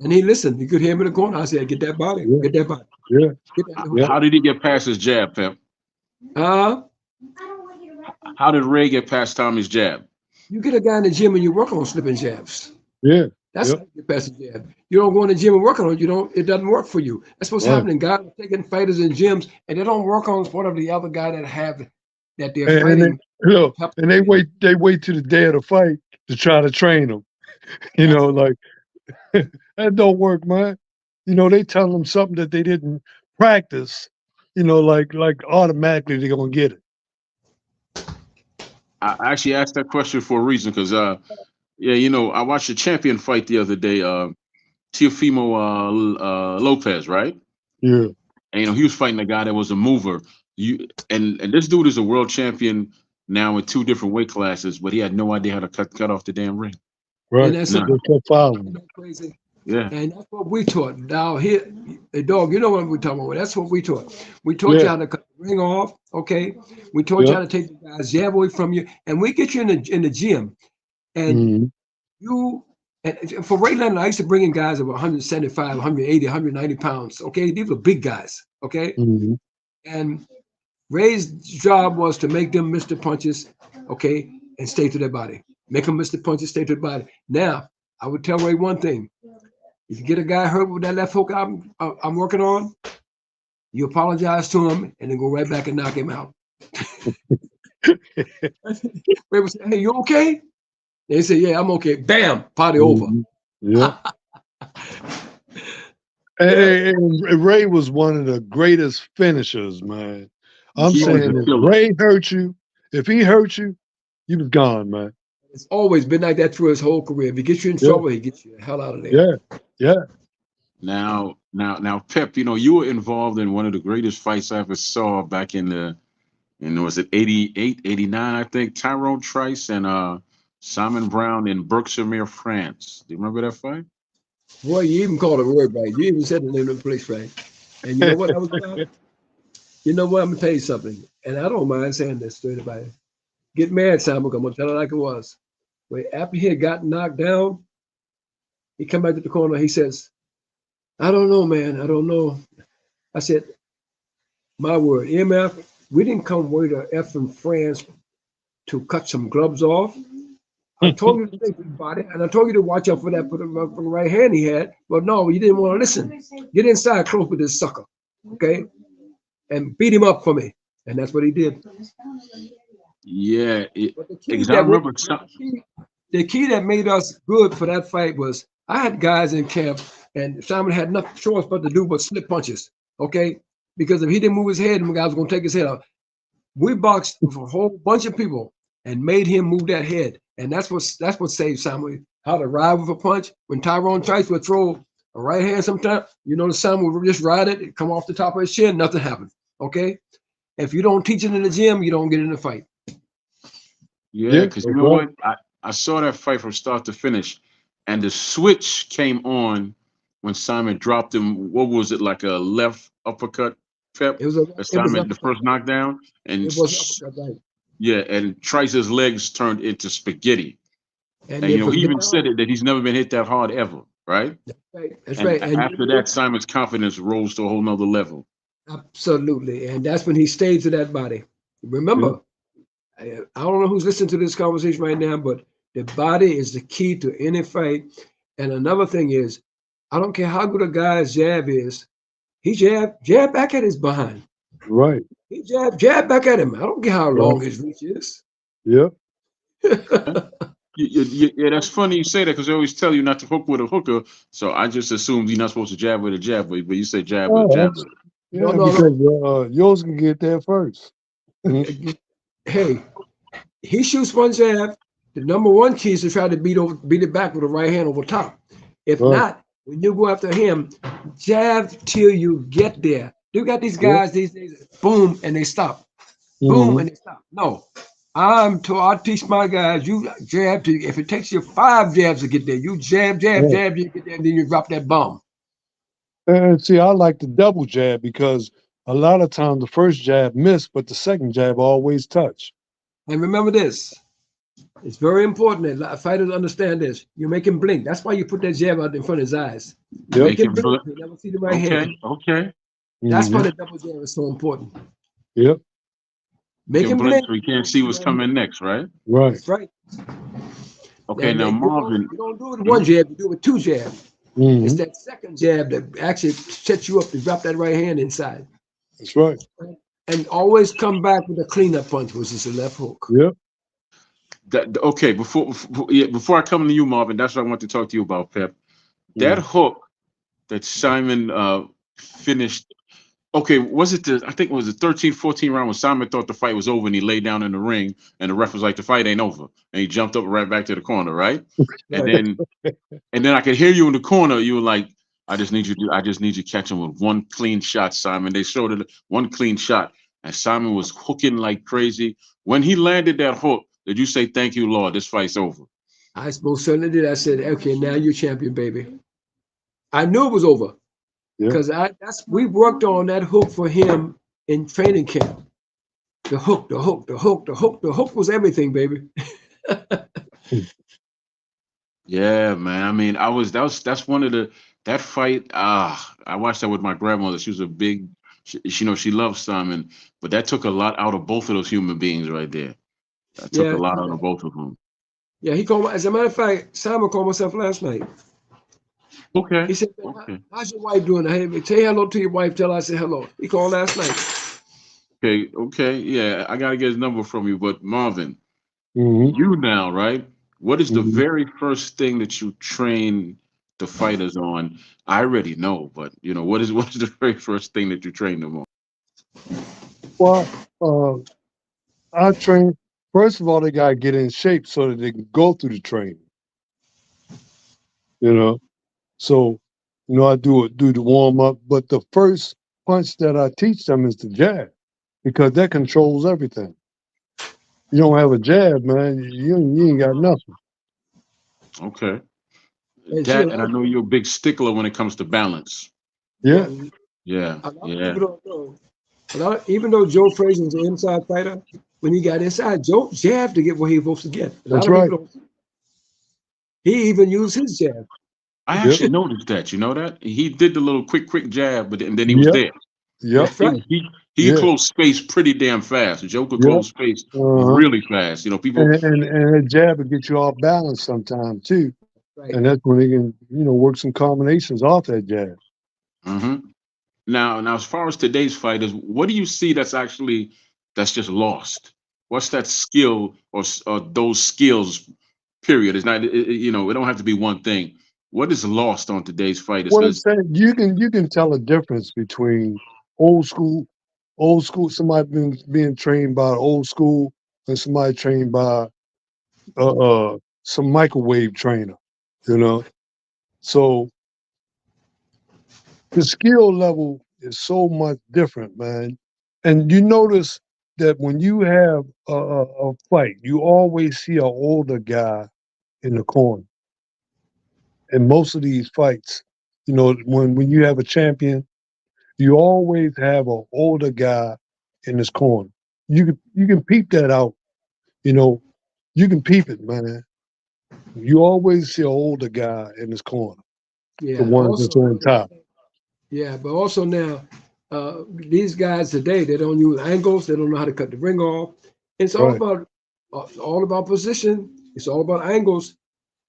And he listened. He could hear him in the corner. I said, get that body, Yeah, get that body, yeah, get that. yeah. How did he get past his jab, Pep? Uh, How did Ray get past Tommy's jab? you get a guy in the gym and you work on slipping jabs. Yeah. That's Yep. how you get past the jab. You don't go in the gym and work on it. You don't. It doesn't work for you. That's what's Right. happening. Guys are taking fighters in gyms and they don't work on one of the other guy that they're And fighting. they wait to the day of the fight to try to train them. Like that don't work, man. They tell them something that they didn't practice. Like automatically they're gonna get it. I actually asked that question for a reason because, yeah, I watched a champion fight the other day, Teofimo Lopez, right? Yeah. And he was fighting a guy that was a mover. And this dude is a world champion now in two different weight classes, but he had no idea how to cut off the damn ring. And Right. that's No. They kept following. crazy. Yeah. And that's what we taught. Now here, the dog, you know what we're talking about. That's what we taught. We taught you Yeah. how to cut the ring off. Okay. We taught you Yep. how to take the guy's jab away from you. And we get you in the gym. And Mhm. you and for Ray Leonard, I used to bring in guys of 175, 180, 190 pounds. Okay. These were big guys. Okay. Mhm. And Ray's job was to make them miss the punches, okay, and stay to their body. Make them miss the punches, stay to their body. Now, I would tell Ray one thing: if you get a guy hurt with that left hook I'm working on, you apologize to him and then go right back and knock him out. Ray would say, "Hey, you okay?" They say, "Yeah, I'm okay." Bam, party over. Mhm. Yeah. Yeah, And Ray was one of the greatest finishers, man. I'm He was saying a if killer. Ray hurt you, if he hurt you, you was gone, man. it's always been like that through his whole career. If he gets you in Yeah. trouble, he gets you the hell out of there. Yeah. Yeah. Now, Pep, you were involved in one of the greatest fights I ever saw back was it 88, 89, I think, Tyrone Trice and Simon Brown in Berkshire, France. Do you remember that fight? Boy, you even called a word right. You even said the name of the place right. And you know what that was about? You know what? I'm gonna tell you something, and I don't mind saying this to anybody. Get mad, Simon. I'm gonna tell it like it was. But after he had gotten knocked down, he come back to the corner. He says, "I don't know, man. I don't know." I said, "My word, MF, we didn't come way to F from France to cut some gloves off. I told you to think about it, and I told you to watch out for that for the right hand he had. But no, you didn't want to listen. Get inside close with this sucker, okay, and beat him up for me." And that's what he did. Yeah, But because I remember the key that made us good for that fight was I had guys in camp, and Simon had nothing choice but to do but slip punches. Okay, because if he didn't move his head, the guy was going to take his head out. We boxed for a whole bunch of people and made him move that head, and that's what saved Simon. How to ride with a punch. When Tyrone Trice would throw a right hand, sometimes Simon would just ride it, come off the top of his chin, nothing happened. Okay, if you don't teach it in the gym, you don't get in the fight. Yeah, Yeah. because you That's know right. what? I saw that fight from start to finish, and the switch came on when Simon dropped him. What was it, like a left uppercut, Pep? It was a it was Simon, the uppercut. first knockdown, and It was uppercut, right? yeah, and Trice's legs turned into spaghetti. And And then for he even said McDowell, it that he's never been hit that hard ever, right? that's right. That's And right. And after that, Simon's confidence rose to a whole nother level. absolutely. And that's when he stayed to that body. Yeah. Remember, I don't know who's listening to this conversation right now, but the body is the key to any fight. And another thing is, I don't care how good a guy's jab is, he jab back at his behind. Right. He jab back at him. I don't care how long Right. his reach is. Yep. Yeah, that's funny you say that because they always tell you not to hook with a hooker. So I just assumed you're not supposed to jab with a jab, but you say jab with a Oh, jab. No, yeah, no, because no. yours can get there first. Hey, he shoots one jab. The number one key is to try to beat it back with the right hand over top. If Right. not, when you go after him, jab till you get there. You got these Yep. guys these days, boom, and they stop. Boom, Mhm. and they stop. No. I teach my guys, you jab to if it takes you 5 jabs to get there, you jab, Right. you get there, and then you drop that bomb. And see, I like the double jab because a lot of times the first jab missed, but the second jab always touch. And remember this. It's very important that fighters understand this. You make him blink. That's why you put that jab out in front of his eyes. You Yep. make Make him him blink. blink. You never see the right Okay, hand. okay. That's why Mhm. the double jab is so important. Yep. Make Make him him blink blink. so he can't see what's coming next, right? Right. That's right. Okay, And now Marvin. you don't do it with one jab, you do it with 2 jabs. It's Mhm. that second jab that actually sets you up to drop that right hand inside. That's right. And always come back with a cleanup punch, which is a left hook. Yep. Okay, before I come to you, Marvin, that's what I want to talk to you about, Pep. That Mhm. hook that Simon finished. Okay, I think it was the 13, 14 round when Simon thought the fight was over and he laid down in the ring and the ref was like, the fight ain't over. And he jumped up right back to the corner, right? And Right. then I could hear you in the corner. You were like, I just need you to catch him with one clean shot, Simon. They showed it one clean shot. And Simon was hooking like crazy. When he landed that hook, did you say, thank you, Lord, this fight's over? I most certainly did. I said, okay, now you're champion, baby. I knew it was over Yeah. because we worked on that hook for him in training camp. The hook, the hook, the hook, the hook, the hook was everything, baby. Yeah, man. I mean, that's one of the that fight. I watched that with my grandmother. She was a big, she loves Simon, but that took a lot out of both of those human beings right there. That took a Yeah, lot out of both of them. yeah. He called. As a matter of fact, Simon called myself last night. Okay, He said, "Man, okay, how's your wife doing? Hey, say hello to your wife. Tell her I said hello." He called last night. okay. Yeah, I gotta get his number from you. But Marvin, Hmm. you now, right? What is the Hmm. very first thing that you train the fighters on? I already know, but what is the very first thing that you train them on? Well, I train. First of all, they gotta get in shape so that they can go through the training. You know, so I do the warm up, but the first punch that I teach them is the jab because that controls everything. You don't have a jab, man, you ain't got nothing. Okay. And see, a That, lot and I of know people, you're a big stickler when it comes to balance. yeah, Yeah, Yeah, a lot of yeah. people don't know. Even though Joe Frazier's an inside fighter, when he got inside, Joe jabbed to get what he was supposed to get. A lot that's of right. people don't. He even used his jab. I Yep, actually noticed that. You know that he did the little quick jab, but and then he was yep, there. yep, That's right. He yeah, closed space pretty damn fast. Joe could yep. close space Uh-huh. really fast. People. And that jab will get you off balance sometimes too. Right. And that's when they can, work some combinations off that jab. Hmm. Now, as far as today's fighters, what do you see that's just lost? What's that skill or those skills? Period. It's not. It don't have to be one thing. What is lost on today's fighters? What I'm Because saying, you can tell a difference between old school, somebody being trained by old school and somebody trained by some microwave trainer, you know. So the skill level is so much different, man. And you notice that when you have a fight, you always see an older guy in the corner. In most of these fights, when you have a champion, you always have an older guy in his corner. You can peep that out. You know, you can peep it, man. You always see an older guy in his corner, the Yeah. ones that's Also, on top. yeah, but also now, these guys today they don't use angles. They don't know how to cut the ring off. It's Right. all about position. It's all about angles.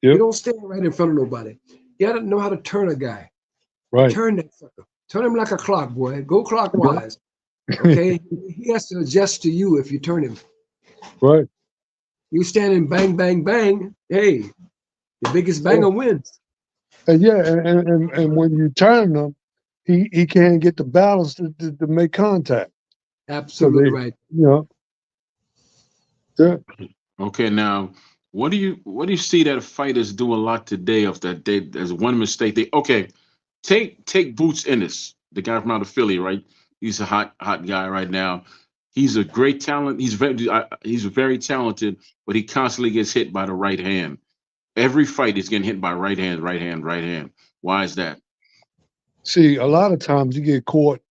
You Yep. don't stand right in front of nobody. You got to know how to turn a guy. Right. Turn that sucker. Turn him like a clock, boy. Go Yep. clockwise. Okay. He has to adjust to you if you turn him. Right. You standing bang, bang, bang. Hey, the biggest Yeah. banger wins. And yeah, and when you turn them, he can't get the balance to make contact. So Absolutely they, right. yeah. okay, now what do you see that fighters do a lot today of that they there's one mistake they okay take Boots Ennis, the guy from out of Philly, right? He's a hot guy right now. He's a great talent. He's very talented, but he constantly gets hit by the right hand. Every fight he's getting hit by right hand, right hand, right hand. Why is that? See, a lot of times you get caught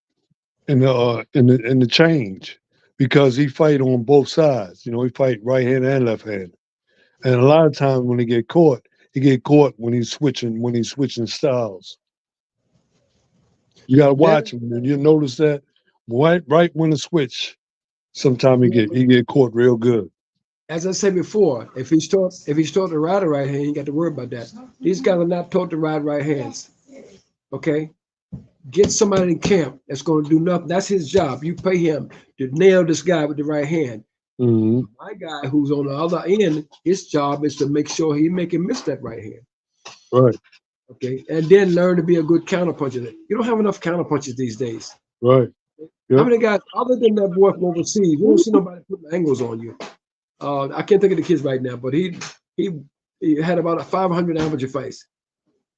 in the change because he fight on both sides. He fight right hand and left hand. And a lot of times when he get caught when he's switching styles. You gotta Yeah, watch him, and you notice that right when the switch, sometimes he yeah. get he get caught real good. As I said before, if he's taught to ride a right hand, you got to worry about that. These guys are not taught to ride right hands. Okay, get somebody in camp that's going to do nothing. That's his job. You pay him to nail this guy with the right hand. Hmm. My guy who's on the other end, his job is to make sure he make him miss that right hand. Right, Okay, and then learn to be a good counterpuncher. You don't have enough counterpunchers these days. right. How Yep. many guys, other than that boy from overseas, you don't see nobody putting angles on you. I can't think of the kids right now, but he he had about a 500 amateur fights.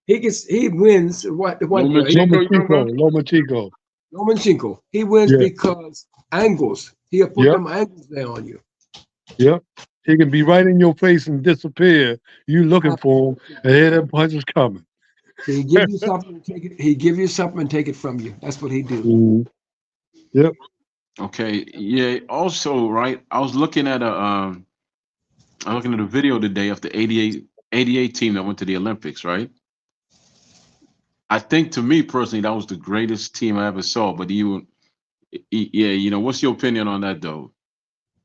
He wins the white boy. Lomachenko, you talking Lomachenko, about? Lomachenko. Lomachenko. He wins Yeah. because angles. He'll put Yep. them angles there on you. Yep. He can be right in your face and disappear. You looking for him, and here that punch is coming. He give you something and take it. He give you something and take it from you. That's what he do. Mhm. Yep. Okay, yeah. Also, right, I'm looking at a video today of the 88 team that went to the Olympics, right? I think to me personally, that was the greatest team I ever saw. But yeah, what's your opinion on that though?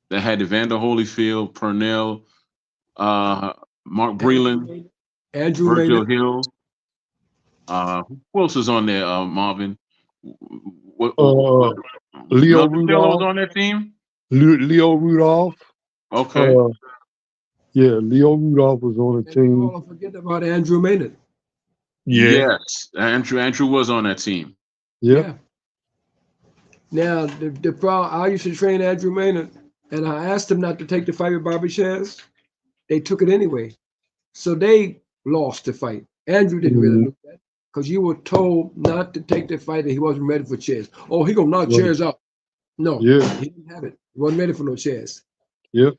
That had Evander Holyfield, Purnell, uh, Mark Andrew Breland, made it. Andrew made Virgil it. Hill. Who else was on there? Marvin. What, Uh, Leo Love was Rudolph. on that team. Leo Rudolph. Okay. Uh, yeah, Leo Rudolph was on the And we team. all forget about Andrew Maynard. Yeah. Yes, Andrew was on that team. Yep. Yeah. Now the problem. I used to train Andrew Maynard, and I asked him not to take the fight with Bobby Chaz. They took it anyway, so they lost the fight. Andrew didn't really Mhm. lose that because you were told not to take the fight, and he wasn't ready for Chaz. Oh, he gonna knock Right. Chaz out. No, Yeah. he didn't have it. He wasn't ready for no Chaz. Yep.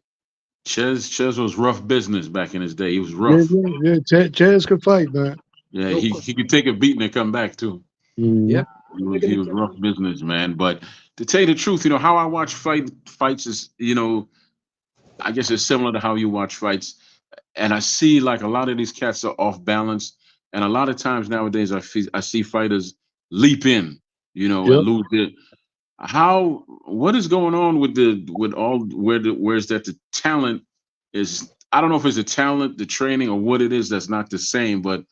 Ches was rough business back in his day. He was Yeah. rough. Yeah. Yeah. Chance could fight, man. Yeah, No he question. could take a beating and come back too. Mhm. Yeah. He was rough business, man. But to tell you the truth, how I watch fights is, I guess it's similar to how you watch fights. And I see like a lot of these cats are off balance. And a lot of times nowadays I see fighters leap in, and Yep. lose it. What is going on with all where's that the talent is, I don't know if it's the talent, the training, or what it is that's not the same, but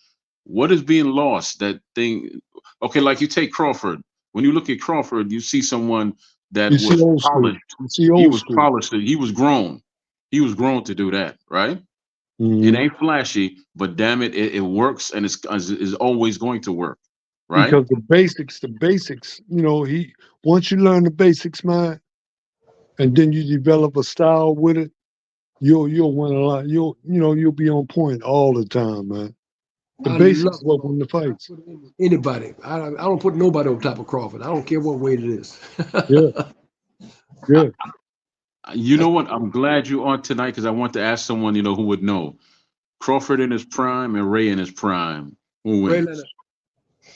what is being lost? That thing, okay, like you take Crawford. When you look at Crawford, you see someone that You see was old school. polished. You see He old was school. polished. He was grown. He was grown to do that, right? It Mhm. ain't flashy, but damn it, it works and is always going to work, right? Because the basics, he once you learn the basics, man, and then you develop a style with it, you'll win a lot. You'll be on point all the time, man. The I basics love what win the Crawford. I fights. put it in anybody. I don't put nobody on top of Crawford. I don't care what weight it is. Yeah, yeah. You know what? I'm glad you on tonight because I want to ask someone who would know. Crawford in his prime and Ray in his prime. Who Ray wins? Leonard,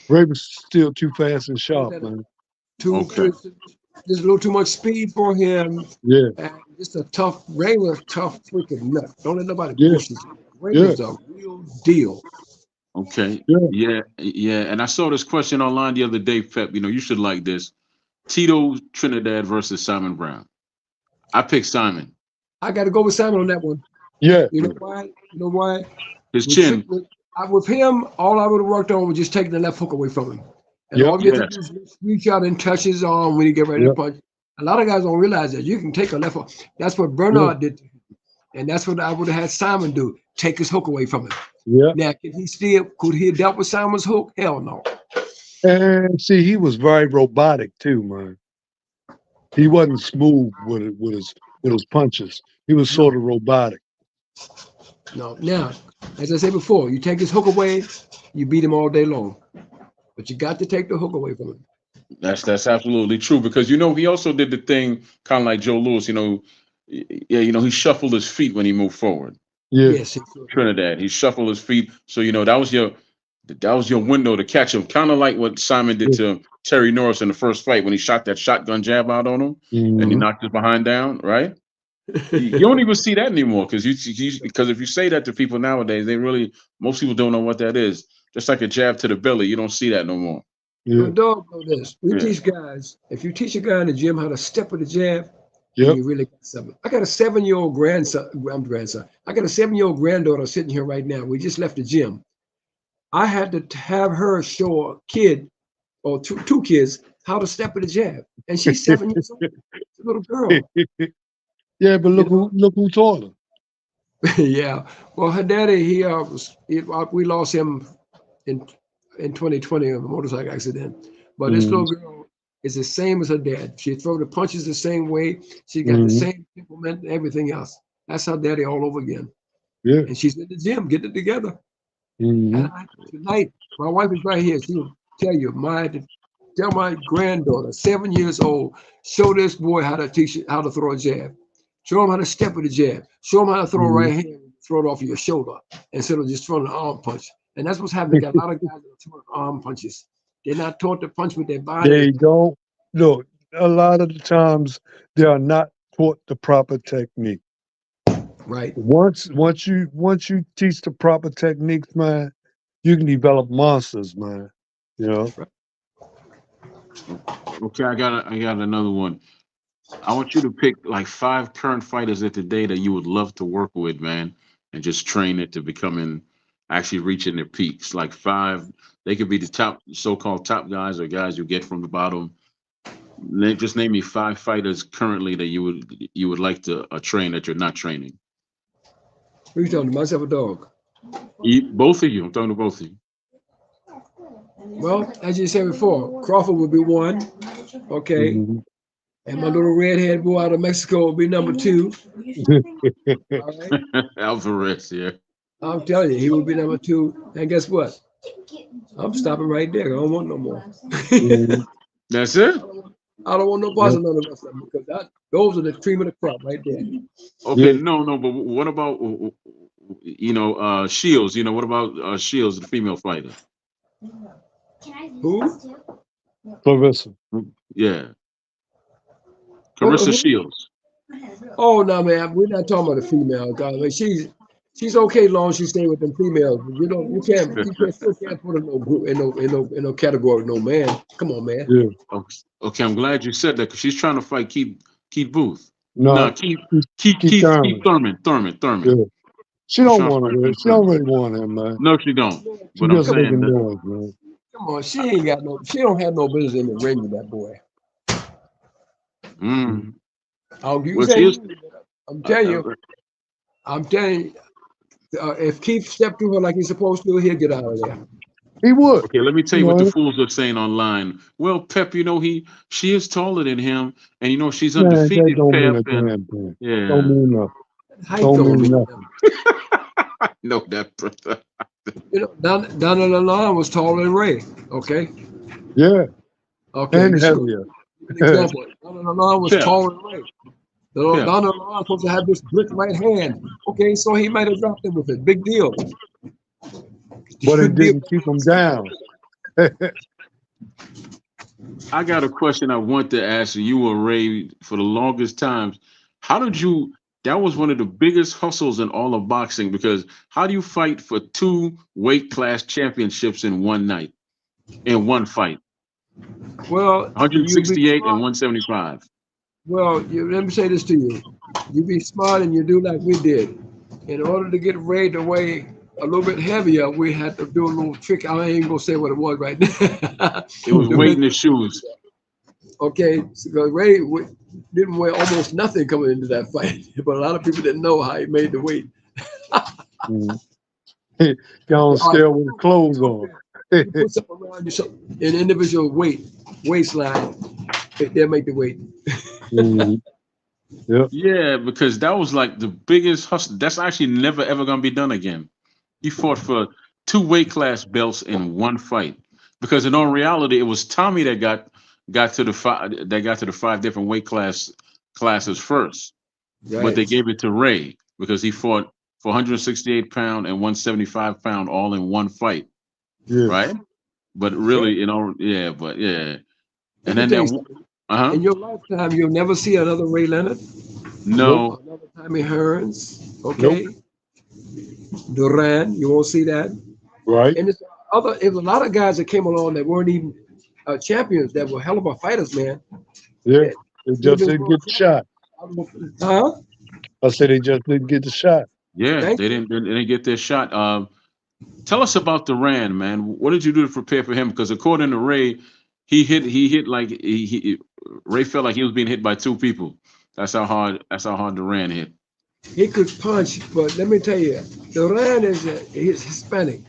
Ray was still too fast and Ray sharp, Leonard, man. Okay. there's a little too much speed for him. Yeah, And just a tough. Ray was a tough freaking nut. Don't let nobody yeah, bullshit you. Ray yeah, was a real deal. Okay. yeah. Yeah. Yeah. And I saw this question online the other day, Pep. You should like this. Tito Trinidad versus Simon Brown. I picked Simon. I got to go with Simon on that one. Yeah, You know why? You know why? His With, Tri- chin. with him, all I would have worked on was just taking the left hook away from him. And yep, all you have to Yes. do is just reach out and touch his arm when he get ready to yep, punch. A lot of guys don't realize that you can take a left hook. That's what yeah, Bernard did, and that's what I would have had Simon do: take his hook away from him. yeah. Now, could he have dealt with Simon's hook? Hell no. And see, he was very robotic too, man. He wasn't smooth with his punches. He was No, sort of robotic. no. Now, as I said before, you take his hook away, you beat him all day long. But you got to take the hook away from him. That's absolutely true because he also did the thing kind of like Joe Louis. Yeah, he shuffled his feet when he moved forward. Yeah, Yes, he sure did. Trinidad, he shuffled his feet, so that was your window to catch him. Kind of like what Simon did yeah. to Terry Norris in the first fight when he shot that shotgun jab out on him and he Hmm. knocked his behind down. Right? You don't even see that anymore because if you say that to people nowadays, most people don't know what that is. Just like a jab to the belly, you don't see that no more. Yeah, But dog know this. We Yeah. teach guys, if you teach a guy in the gym how to step with a jab, then yep. you really got something. I got a 7-year-old grandson. I'm grandson. I got a 7-year-old granddaughter sitting here right now. We just left the gym. I had to have her show a kid or two kids how to step with a jab. And she's 7 years old. She's a little girl. Yeah, but You look who taught her. yeah. Well, her daddy, we lost him in 2020 of a motorcycle accident. But this Hmm. little girl is the same as her dad. She throw the punches the same way. She got the Hmm. same temperament and everything else. That's her daddy all over again. Yeah. And she's in the gym getting it together. Hmm. And tonight, my wife is right here. She will tell you, tell my granddaughter, 7 years old, show this boy how to teach how to throw a jab. Show him how to step with a jab. Show him how to throw a Hmm. right hand, throw it off of your shoulder instead of just throwing an arm punch. And that's what's happening. Got a lot of guys that are throwing arm punches. They're not taught to punch with their body. They don't. Look, a lot of the times they are not taught the proper technique. Right. Once you teach the proper techniques, man, you can develop monsters, man. You know. Okay, I got another one. I want you to pick like 5 current fighters of today that you would love to work with, man, and just train it to becoming actually reaching their peaks. Like 5, they could be the top, so-called top guys or guys you get from the bottom. Just name me 5 fighters currently that you would like to train that you're not training. Who you talking to? Myself or dog? Both of you. I'm talking to both of you. Well, as you said before, Crawford would be 1. Okay. Mhm. And my little redhead boy out of Mexico will be number 2. All right. Alvarez, yeah. I'm telling you, he will be number 2. And guess what? I'm stopping right there. I don't want no more. Mhm. That's it. I don't want no boss on the rest of them because those are the cream of the crop right there. Okay, Yeah. no, but what about Shields? What about Shields, the female fighter? Who? Clarissa. Yeah, Carissa Who? Shields. Oh no, man, we're not talking about the female. God, I mean, she's okay long as she stay with them females. But you still can't put her in no group in no category. No man. Come on, man. Yeah. Okay, I'm glad you said that because she's trying to fight Keith Booth. No. Keep Thurman. Thurman. Yeah. She She's don't trying to want fight to win. Keith She don't Thurman. really want him, man. No, she don't. She But I'm just saying making that. noise, man. Come on, she don't have no business in the ring with that boy. Mm, You well, she say is. I'm Uh, telling uh, you, I'm telling you, if Keith stepped to her like he's supposed to, he'll get out of there. He would. Okay, let me tell You you what the know, fools are saying online. Well, Pep, she is taller than him, and she's man, that undefeated, don't mean Pep, a and damn thing. Don't yeah, mean nothing. Height Don't don't mean mean nothing. I know that, brother. Down the line was taller than Ray. Okay. Yeah. Okay. And Just go. heavier. An example. Down the line was Pep, taller than Ray. Down Pep. the line supposed to have this brick right hand. Okay, so he might have dropped him with it. Big deal. But it Big deal. didn't keep him down. I got a question I want to ask you or Ray for the longest times. How did you? That was one of the biggest hustles in all of boxing because how do you fight for 2 weight class championships in one night, in one fight? Well, you be 168 and smart. 175. Well, let me say this to you. You be smart and you do like we did. In order to get Ray to weigh a little bit heavier, we had to do a little trick. I ain't gonna say what it was right now. It was To weight make in the shoes. Okay, so Ray didn't weigh almost nothing coming into that fight, but a lot of people didn't know how he made the weight. Mhm. Got on All right, scale with his clothes on. you put something around you, an individual waistline, they'll make the weight. Mhm. Yep. Yeah, because that was like the biggest hustle. That's actually never ever gonna be done again. He fought for 2 weight class belts in one fight. Because in all reality, it was Tommy that got to the 5 different classes first. But they Right. gave it to Ray because he fought for 168-pound and 175-pound all in one fight, Yeah. right? But Right. really, yeah, but yeah. Let And me then tell you that, something. uh-huh. In your lifetime, you'll never see another Ray Leonard, Nope. No, another Tommy Hearns, Nope. okay? Duran, you won't see that. Right. And it was a lot of guys that came along that weren't even champions that were hell of a fighters, man. Yeah. That They should have just been didn't world get the shot. champions. Huh? I said they just didn't get the shot. yeah, Thank they didn't get their shot. Tell us about Duran, man. What did you do to prepare for him? Because according to Ray, he hit like Ray felt like he was being hit by 2 people. That's how hard Duran hit. He could punch, but let me tell you, Duran he's Hispanic.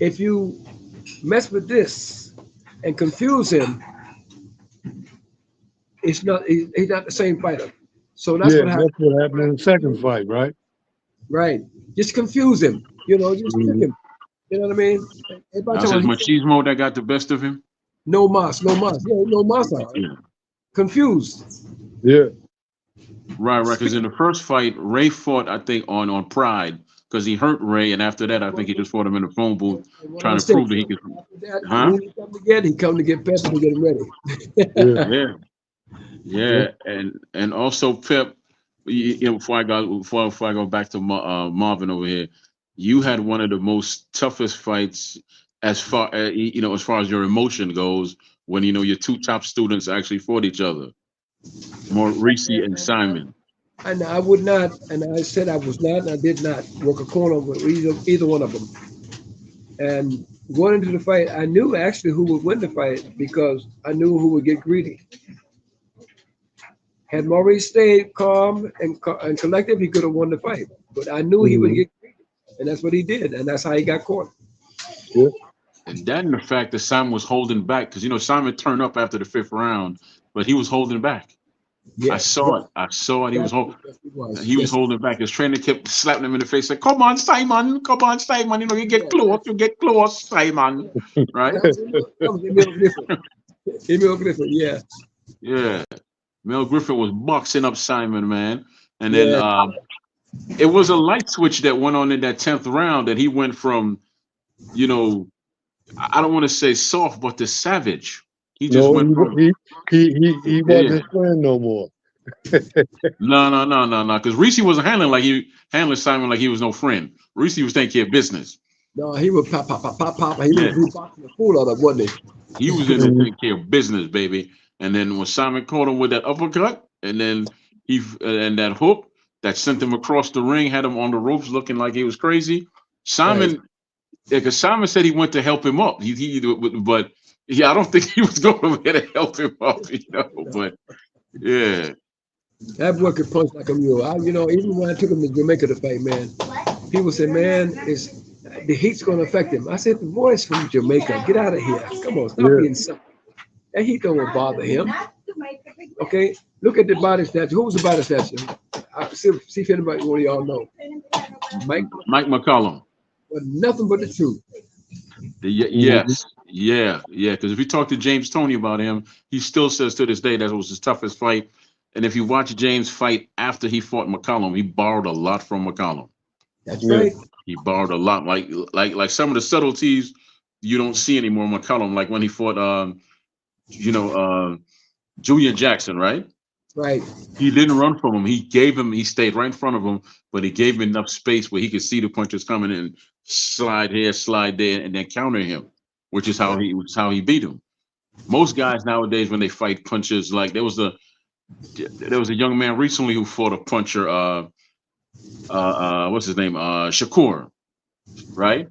If you mess with this and confuse him, he's not the same fighter. So that's Yeah, what happened. that's what happened in the second fight, right? Right. Just confuse him. Just trick Mhm. him. You know what I mean? Everybody Now, is talking it about he said, Machismo that got the best of him? no mas, no mas. Yeah, no mas. All right. Yeah. Confused. Yeah. Right. Because in the first fight, Ray fought, I think, on Pride, because he hurt Ray, and after that, I think he just fought him in the phone booth, What trying I'm to saying, prove that he could. after that, Huh? when he come again, he come to get Pepe to get him ready. Yeah. Yeah, Yeah. yeah, and also Pep. Before I go back to Marvin over here, you had one of the most toughest fights as far as your emotion goes when your two top students actually fought each other, Maurice and Simon. And I would not, and I said I was not, and I did not work a corner with either one of them. And going into the fight, I knew actually who would win the fight because I knew who would get greedy. Had Maurice stayed calm and collective, he could have won the fight. But I knew he would Mhm. get greedy, and that's what he did, and that's how he got caught. Yeah. And that and the fact that Simon was holding back, because Simon turned up after the fifth round, but he was holding back. I Yes, saw it. I saw it. He was holding. yes, he was. He was Yes, holding back. His trainer kept slapping him in the face, like, "Come on, Simon! Come on, Simon! You get yes, close. You get close, Simon." Right? that was Emil Griffin. Emil Griffin, yeah, Yeah. Mel Griffin was boxing up Simon, man, and then yeah. it was a light switch that went on in that 10th round that he went from, you know, I don't want to say soft, but to savage. He just No, went from he wasn't yeah. his friend no more. No, because Reese wasn't handling Simon like he was no friend. Reese was taking care of business. No, he would pop, pop, pop, pop, pop. He Yeah, would be boxing the fool out of, wasn't he? he was in there taking care of business, baby. And then when Simon caught him with that uppercut, and then and that hook that sent him across the ring, had him on the ropes looking like he was crazy. Right. Simon, because Simon said he went to help him up. But yeah, I don't think he was going over there to help him up. But yeah, That boy could punch like a mule. Even when I took him to Jamaica to fight, man, people said, man, the heat's going to affect him. I said, the boy's from Jamaica. Get out of here. Come on, stop Yeah. being selfish. That heat don't bother him. Okay, look at the body stature. Who was the body stature? See if anybody, one of y'all know. Mike Mike McCollum. was nothing but the truth. Mhm. Yes, yeah. Because if you talk to James Toney about him, he still says to this day that was his toughest fight. And if you watch James fight after he fought McCollum, he borrowed a lot from McCollum. That's Yeah. right. He borrowed a lot, like some of the subtleties you don't see anymore. McCollum, like when he fought, Julian Jackson, right? Right. He didn't run from him. He stayed right in front of him, but he gave him enough space where he could see the punches coming and slide here, slide there, and then counter him, which is how he beat him. Most guys nowadays, when they fight punches, like there was a young man recently who fought a puncher, what's his name? Shakur, right?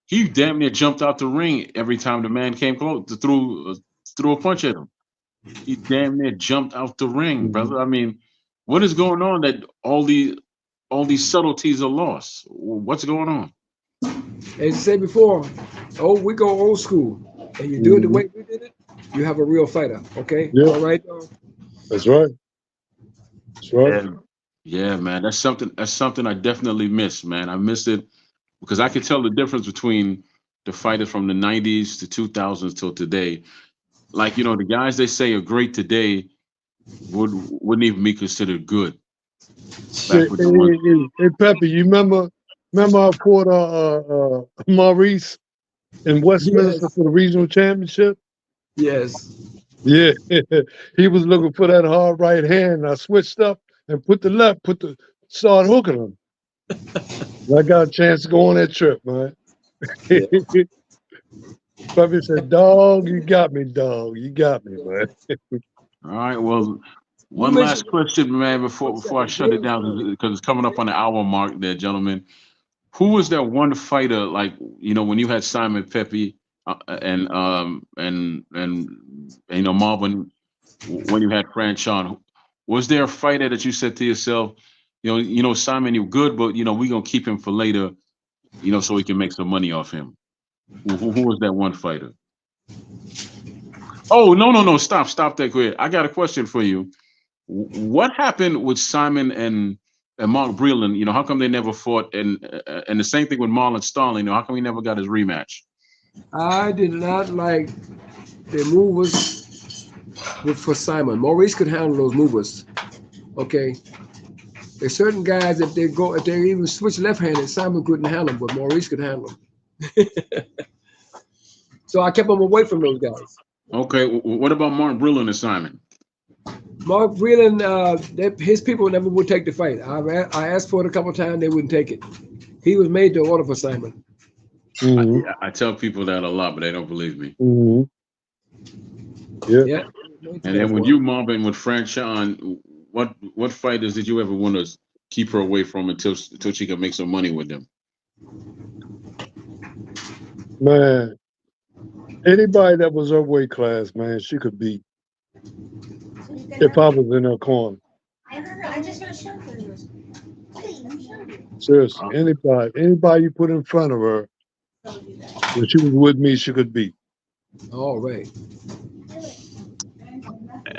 He damn near jumped out the ring every time the man came close to threw a punch at him. He damn near jumped out the ring, Mhm. brother. I mean, what is going on that all these subtleties are lost? What's going on? As I said before, we go old school, and you do it the Mhm. way we did it, you have a real fighter. Okay, Yeah, all right. that's right. That's right. Yeah, yeah, man. That's something I definitely miss, man. I miss it because I could tell the difference between the fighters from the '90s to 2000s till today. Like the guys they say are great today wouldn't even be considered good back Shit, with hey, the ones. Pepe, you remember I fought Maurice in Westminster Yes, for the regional championship? yes. Yeah, he was looking for that hard right hand. I switched up and put the left, started hooking him. And I got a chance to go on that trip, man. Yeah. Pepe said, "Dog, you got me, dog. You got me, man." All right, well, You one mentioned last question, man, one before I second, shut it James down, Toney. because it's coming up on the hour mark there, gentlemen. Who was that one fighter like when you had Simon Pepe and Marvin when you had Franchon? Was there a fighter that you said to yourself, Simon, you're good, but we're gonna keep him for later, so we can make some money off him? Who was that one fighter? Oh, no, stop that quick. I got a question for you. What happened with Simon and Mark Breland? How come they never fought? And the same thing with Marlon Starling. How come he never got his rematch? I did not like the movers for Simon. Maurice could handle those movers. Okay, There's certain guys if they even switch left-handed, Simon couldn't handle them, but Maurice could handle them. So I kept them away from those guys. Okay, what about Mark Brillin and Simon? Mark Breland, his people never would take the fight. I asked for it a couple of times, they wouldn't take it. He was made to order for Simon. I tell people that a lot, but they don't believe me. Yeah. And then when you Marvin with Franchon, what fighters did you ever want to keep her away from until she could make some money with them? Man, anybody that was her weight class, man, she could beat. If I was in her corner. I just want to show you. Seriously, anybody you put in front of her, when she was with me, she could beat. All right.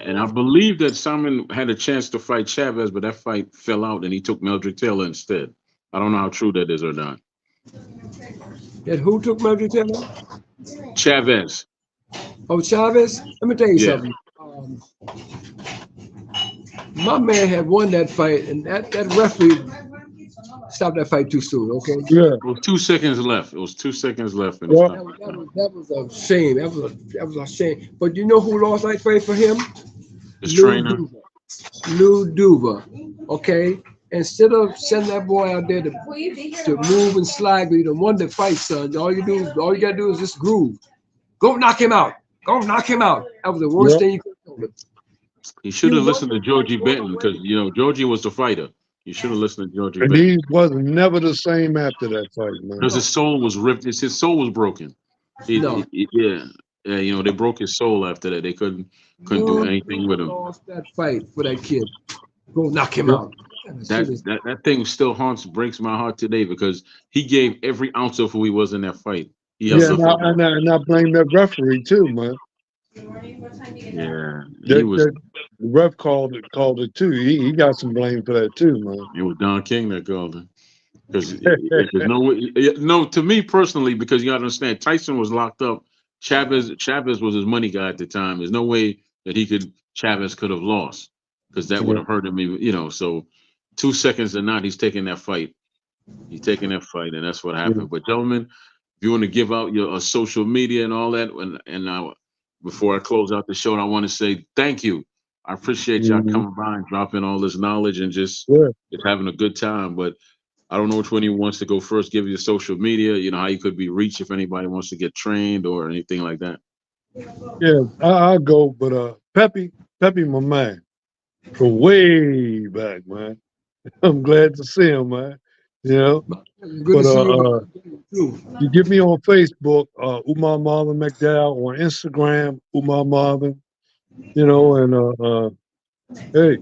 And I believe that Simon had a chance to fight Chavez, but that fight fell out and he took Meldrick Taylor instead. I don't know how true that is or not. And who took Meldrick Taylor? Chavez. Oh, Chavez? Let me tell you something. My man had won that fight, and that referee stopped that fight too soon, okay? Yeah. It was 2 seconds left. It was 2 seconds left. That was a shame. That was a shame. But you know who lost that fight for him? His trainer. Lou Duva. Okay? Instead of sending that boy out there to move and slide, you don't want to fight, son. All you gotta do is just groove. Go knock him out. Go knock him out. That was the worst thing you could have told him. He should have listened to Georgie Benton because Georgie was the fighter. You should have listened to Georgie And Benton. he was never the same after that fight, man. Because his soul was ripped. His soul was broken. They broke his soul after that. They couldn't do anything with him. Lost that fight for that kid. Go knock him out. That thing still breaks my heart today because he gave every ounce of who he was in that fight. And I blame that referee too, man. Yeah, the ref called it too. He got some blame for that too, man. It was Don King that called it. Because to me personally, because you gotta understand, Tyson was locked up. Chavez was his money guy at the time. There's no way that Chavez could have lost because that would have hurt him. So 2 seconds or not, he's taking that fight. He's taking that fight, and that's what happened. But gentlemen, if you want to give out your social media and all that, and before I close out the show, I want to say thank you. I appreciate y'all coming by and dropping all this knowledge and just having a good time. But I don't know which one of you wants to go first. Give your social media, how you could be reached if anybody wants to get trained or anything like that. Yeah, I'll go. But Pepe, my man, from way back, man. I'm glad to see him, man. Good to see you. You get me on Facebook, Umar Marvin McDowell, on Instagram, Umar Marvin. And hey,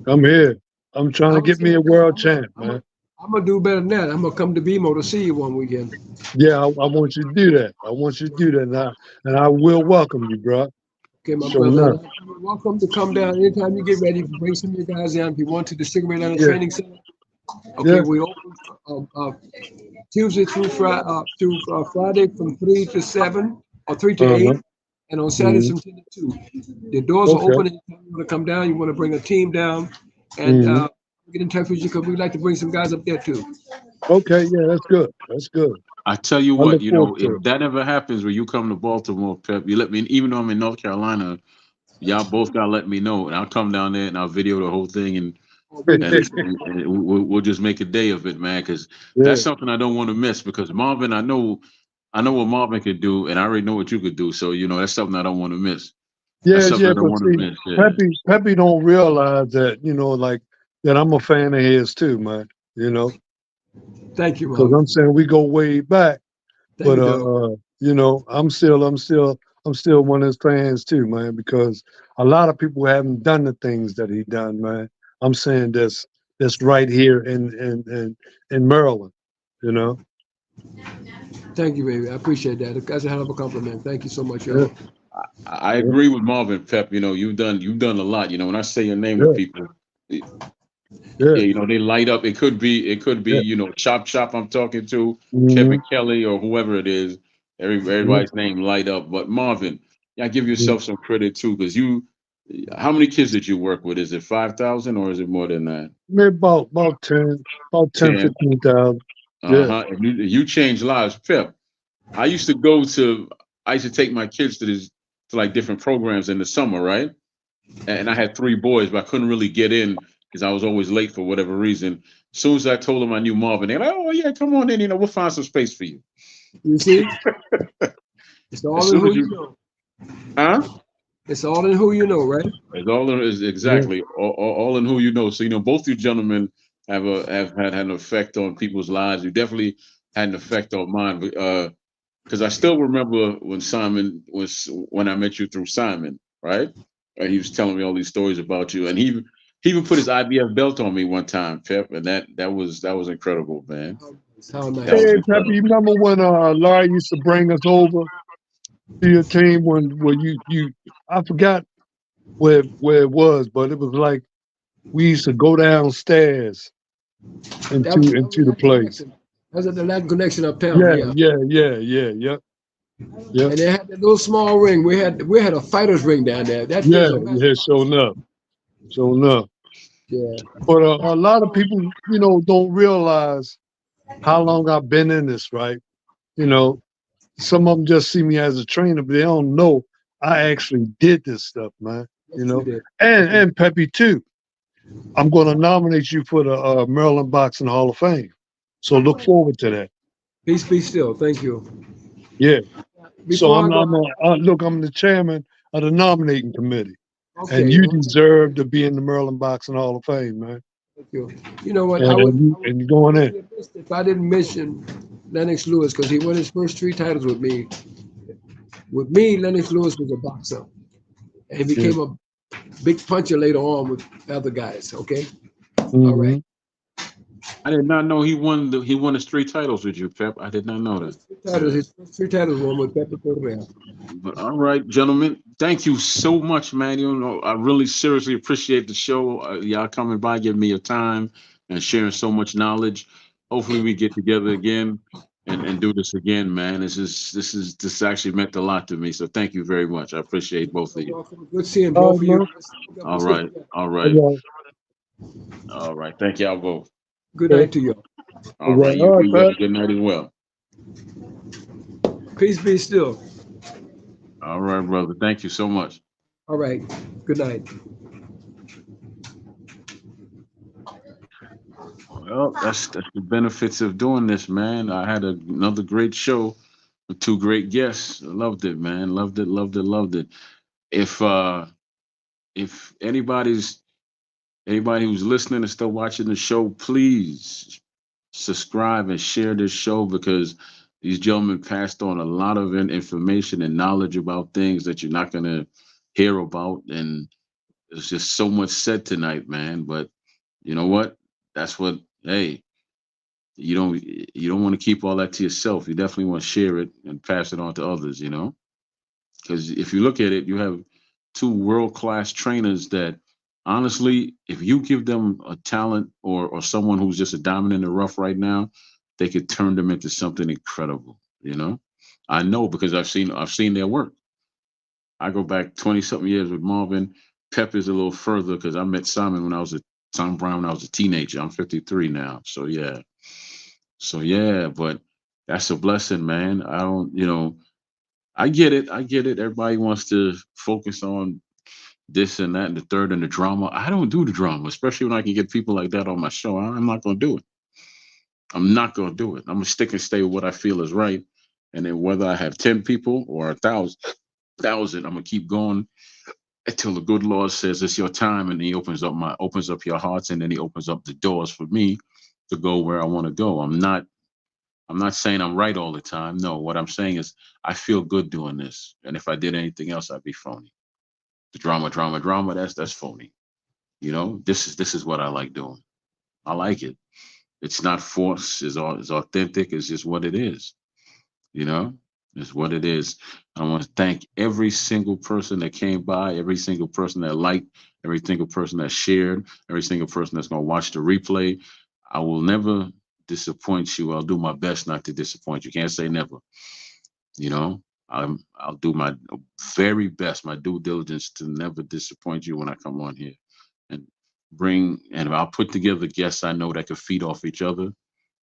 I'm here. I'm trying to get me a world champ, man. I'm gonna do better than that. I'm gonna come to BMO to see you one weekend. Yeah, I want you to do that. I want you to do that, and I will welcome you, bro. Okay, my brother. You're welcome to come down anytime you get ready. You can bring some of your guys down if you want to the Cigarette Island Training Center. Okay, we open Tuesday through Friday from 3 to 7 or 3 to 8, and on Saturdays from 10 to 2. The doors are open. Anytime you want to come down, you want to bring a team down, and get in touch with you because we'd like to bring some guys up there too. Okay, yeah, that's good. That's good. I tell you what, if that ever happens where you come to Baltimore, Pep, you let me, even though I'm in North Carolina, y'all both gotta let me know, and I'll come down there and I'll video the whole thing, and we'll just make a day of it, man. Because that's something I don't want to miss. Because Marvin, I know what Marvin could do, and I already know what you could do. So that's something I don't want to miss. Pepe don't realize that that I'm a fan of his too, man. Thank you, because I'm saying we go way back, but I'm still one of his fans too, man. Because a lot of people haven't done the things that he done, man. I'm saying that's right here in Maryland, Thank you, baby. I appreciate that. That's a hell of a compliment. Thank you so much, y'all. I agree with Marvin, Pep. You've done a lot. When I say your name to people, they light up. It could be Chop. I'm talking to Kevin Kelly or whoever it is. Everybody's name light up. But Marvin, give yourself some credit too, because you How many kids did you work with? Is it 5,000 or is it more than that? Maybe about 10, about 10, 10. 15,000. Yeah. Uh-huh. And you changed lives, Pep. I used to go to I used to take my kids to like different programs in the summer, right? And I had three boys, but I couldn't really get in because I was always late for whatever reason. As soon as I told them I knew Marvin, they're like, "Oh yeah, come on in. We'll find some space for you." You see, it's As all in soon who as you you, know. huh? It's all in who you know, right? It's all in, is Yeah. exactly all in who you know. So both you gentlemen have had an effect on people's lives. You definitely had an effect on mine. Because I still remember when Simon was when I met you through Simon, right? And he was telling me all these stories about you, and he even put his IBF belt on me one time, Pep, and that was incredible, man. How That nice. was Hey, Pepe, you incredible. remember when Larry used to bring us over to your team when where you I forgot where it was, but it was like we used to go downstairs That was into the that place. connection. That was at the Latin connection uptown. Yeah, Yeah, yep, yep, and they had that little small ring. We had a fighters ring down there. That yeah, thing's a mess. yeah. Sure enough, sure enough. Yeah. But a lot of people, don't realize how long I've been in this, right? You know, some of them just see me as a trainer, but they don't know I actually did this stuff, man. Yes, you did. And Pepe too. I'm going to nominate you for the Maryland Boxing Hall of Fame. So look forward to that. Peace be still. Thank you. Yeah. So Before I go, look. I'm the chairman of the nominating committee, and okay. you deserve to be in the Maryland Boxing Hall of Fame, man. Thank you. You know what? And you're going in. If I didn't mention Lennox Lewis because he won his first three titles with me. With me, Lennox Lewis was a boxer, and he Yeah. became a big puncher later on with other guys. Okay. All Hmm. right. I did not know he won his three titles with you, Pep. I did not know that. Yeah. His first three titles won with Pepe Correa. But all right, gentlemen, thank you so much, man. I really seriously appreciate the show. Y'all coming by, giving me your time, and sharing so much knowledge. Hopefully, we get together again and do this again, man. This actually meant a lot to me. So thank you very much. I appreciate both of you. Good seeing All both right, of you. man. All Let's get right, together. all All right, right. all right. Thank y'all both. Good Okay. night to you. All All right, right. you, All right, you have Pat. a good night as well. Peace be still. All right, brother. Thank you so much. All right. Good night. Well, that's the benefits of doing this, man. I had another great show with two great guests. I loved it, man. Loved it, loved it, loved it. If if anybody who's listening and still watching the show, please subscribe and share this show because these gentlemen passed on a lot of information and knowledge about things that you're not gonna hear about, and there's just so much said tonight, man. But you know what? That's what. Hey, you don't want to keep all that to yourself. You definitely want to share it and pass it on to others. Because if you look at it, you have two world class trainers that honestly, if you give them a talent or someone who's just a diamond in the rough right now, they could turn them into something incredible. I know because I've seen their work. I go back 20 something years with Marvin. Pep is a little further because I met Simon Brown when I was a teenager. I'm 53 now. So yeah, but that's a blessing, man. I don't, I get it. I get it. Everybody wants to focus on this and that and the third and the drama. I don't do the drama, especially when I can get people like that on my show. I'm not going to do it. I'm not going to do it. I'm going to stick and stay with what I feel is right. And then whether I have 10 people or 1,000, I'm going to keep going until the good Lord says it's your time. And he opens up your hearts, and then he opens up the doors for me to go where I want to go. I'm not saying I'm right all the time. No, what I'm saying is I feel good doing this. And if I did anything else, I'd be phony. The drama, drama, drama, that's phony. This is what I like doing. I like it. It's not forced, it's authentic, it's just what it is, you know? It's what it is. I want to thank every single person that came by, every single person that liked, every single person that shared, every single person that's gonna watch the replay. I will never disappoint you. I'll do my best not to disappoint you. Can't say never, you know. I'll do my very best, my due diligence to never disappoint you when I come on here, and and I'll put together guests I know that could feed off each other,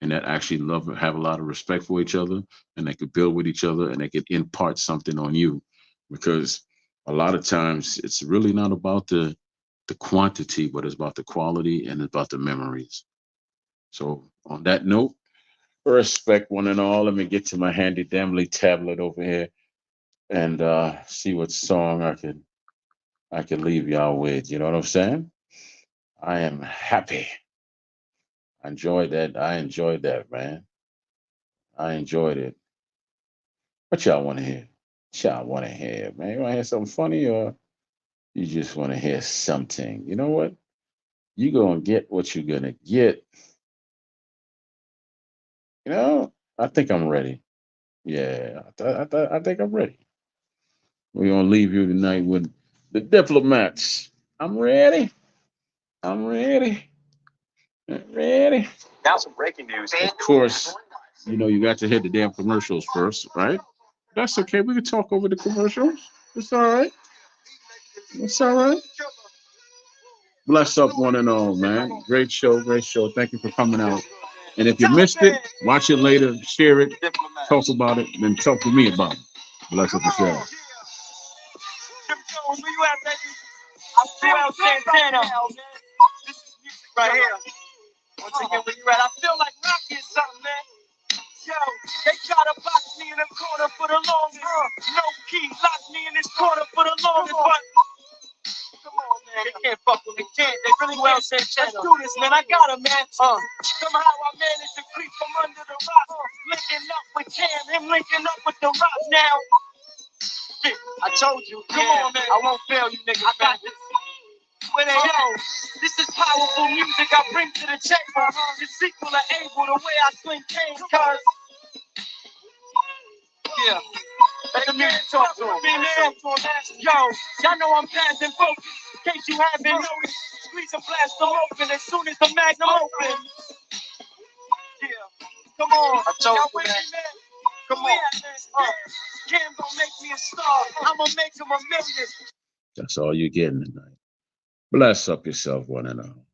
and that actually love have a lot of respect for each other, and they could build with each other, and they could impart something on you, because a lot of times it's really not about the quantity, but it's about the quality and it's about the memories. So on that note, respect one and all. Let me get to my handy dandy tablet over here and see what song I can leave y'all with. You know what I'm saying? I am happy. I enjoyed that, man. I enjoyed it. What y'all want to hear? What y'all want to hear, man? You want to hear something funny, or you just want to hear something? You know what? You gonna get what you're gonna get. You know, I think I'm ready. Yeah, I think I'm ready. We're gonna leave you tonight with the diplomats. I'm ready. I'm ready. I'm ready. Now some breaking news. Of course, you know you got to hit the damn commercials first, right? That's okay. We can talk over the commercials. It's all right. It's all right. Bless up one and all, man. Great show, great show. Thank you for coming out. And if you missed it, watch it later, share it, talk about it, then talk to me about it. Bless up the show. Where you at, baby? I'm still Santana. This is music right here. Once again, where you at? I feel like Rocky or something, man. Yo, they try to box me in the corner for the longest. No key, lock me in this corner for the longest. But come on, man, they can't fuck with me. Can't. They really well said, let's do this, man. I got him, man. Somehow I managed to creep from under the rock. Linking up with Cam, him linking up with the rock now. I told you, come on, man. I won't fail you, niggas. I got this. Where they go? This is powerful music I bring to the table. The sequel of Able, the way I swing canes, cuz. Yeah. Let the music talk to him. Yo, y'all know I'm passing focus. In case you haven't noticed, squeeze and blast them open as soon as the magnum open. Yeah. Come on. I told you, man. Come on. Cam gonna make me a star. I'ma make him a million. That's all you're getting tonight. Bless up yourself one and all.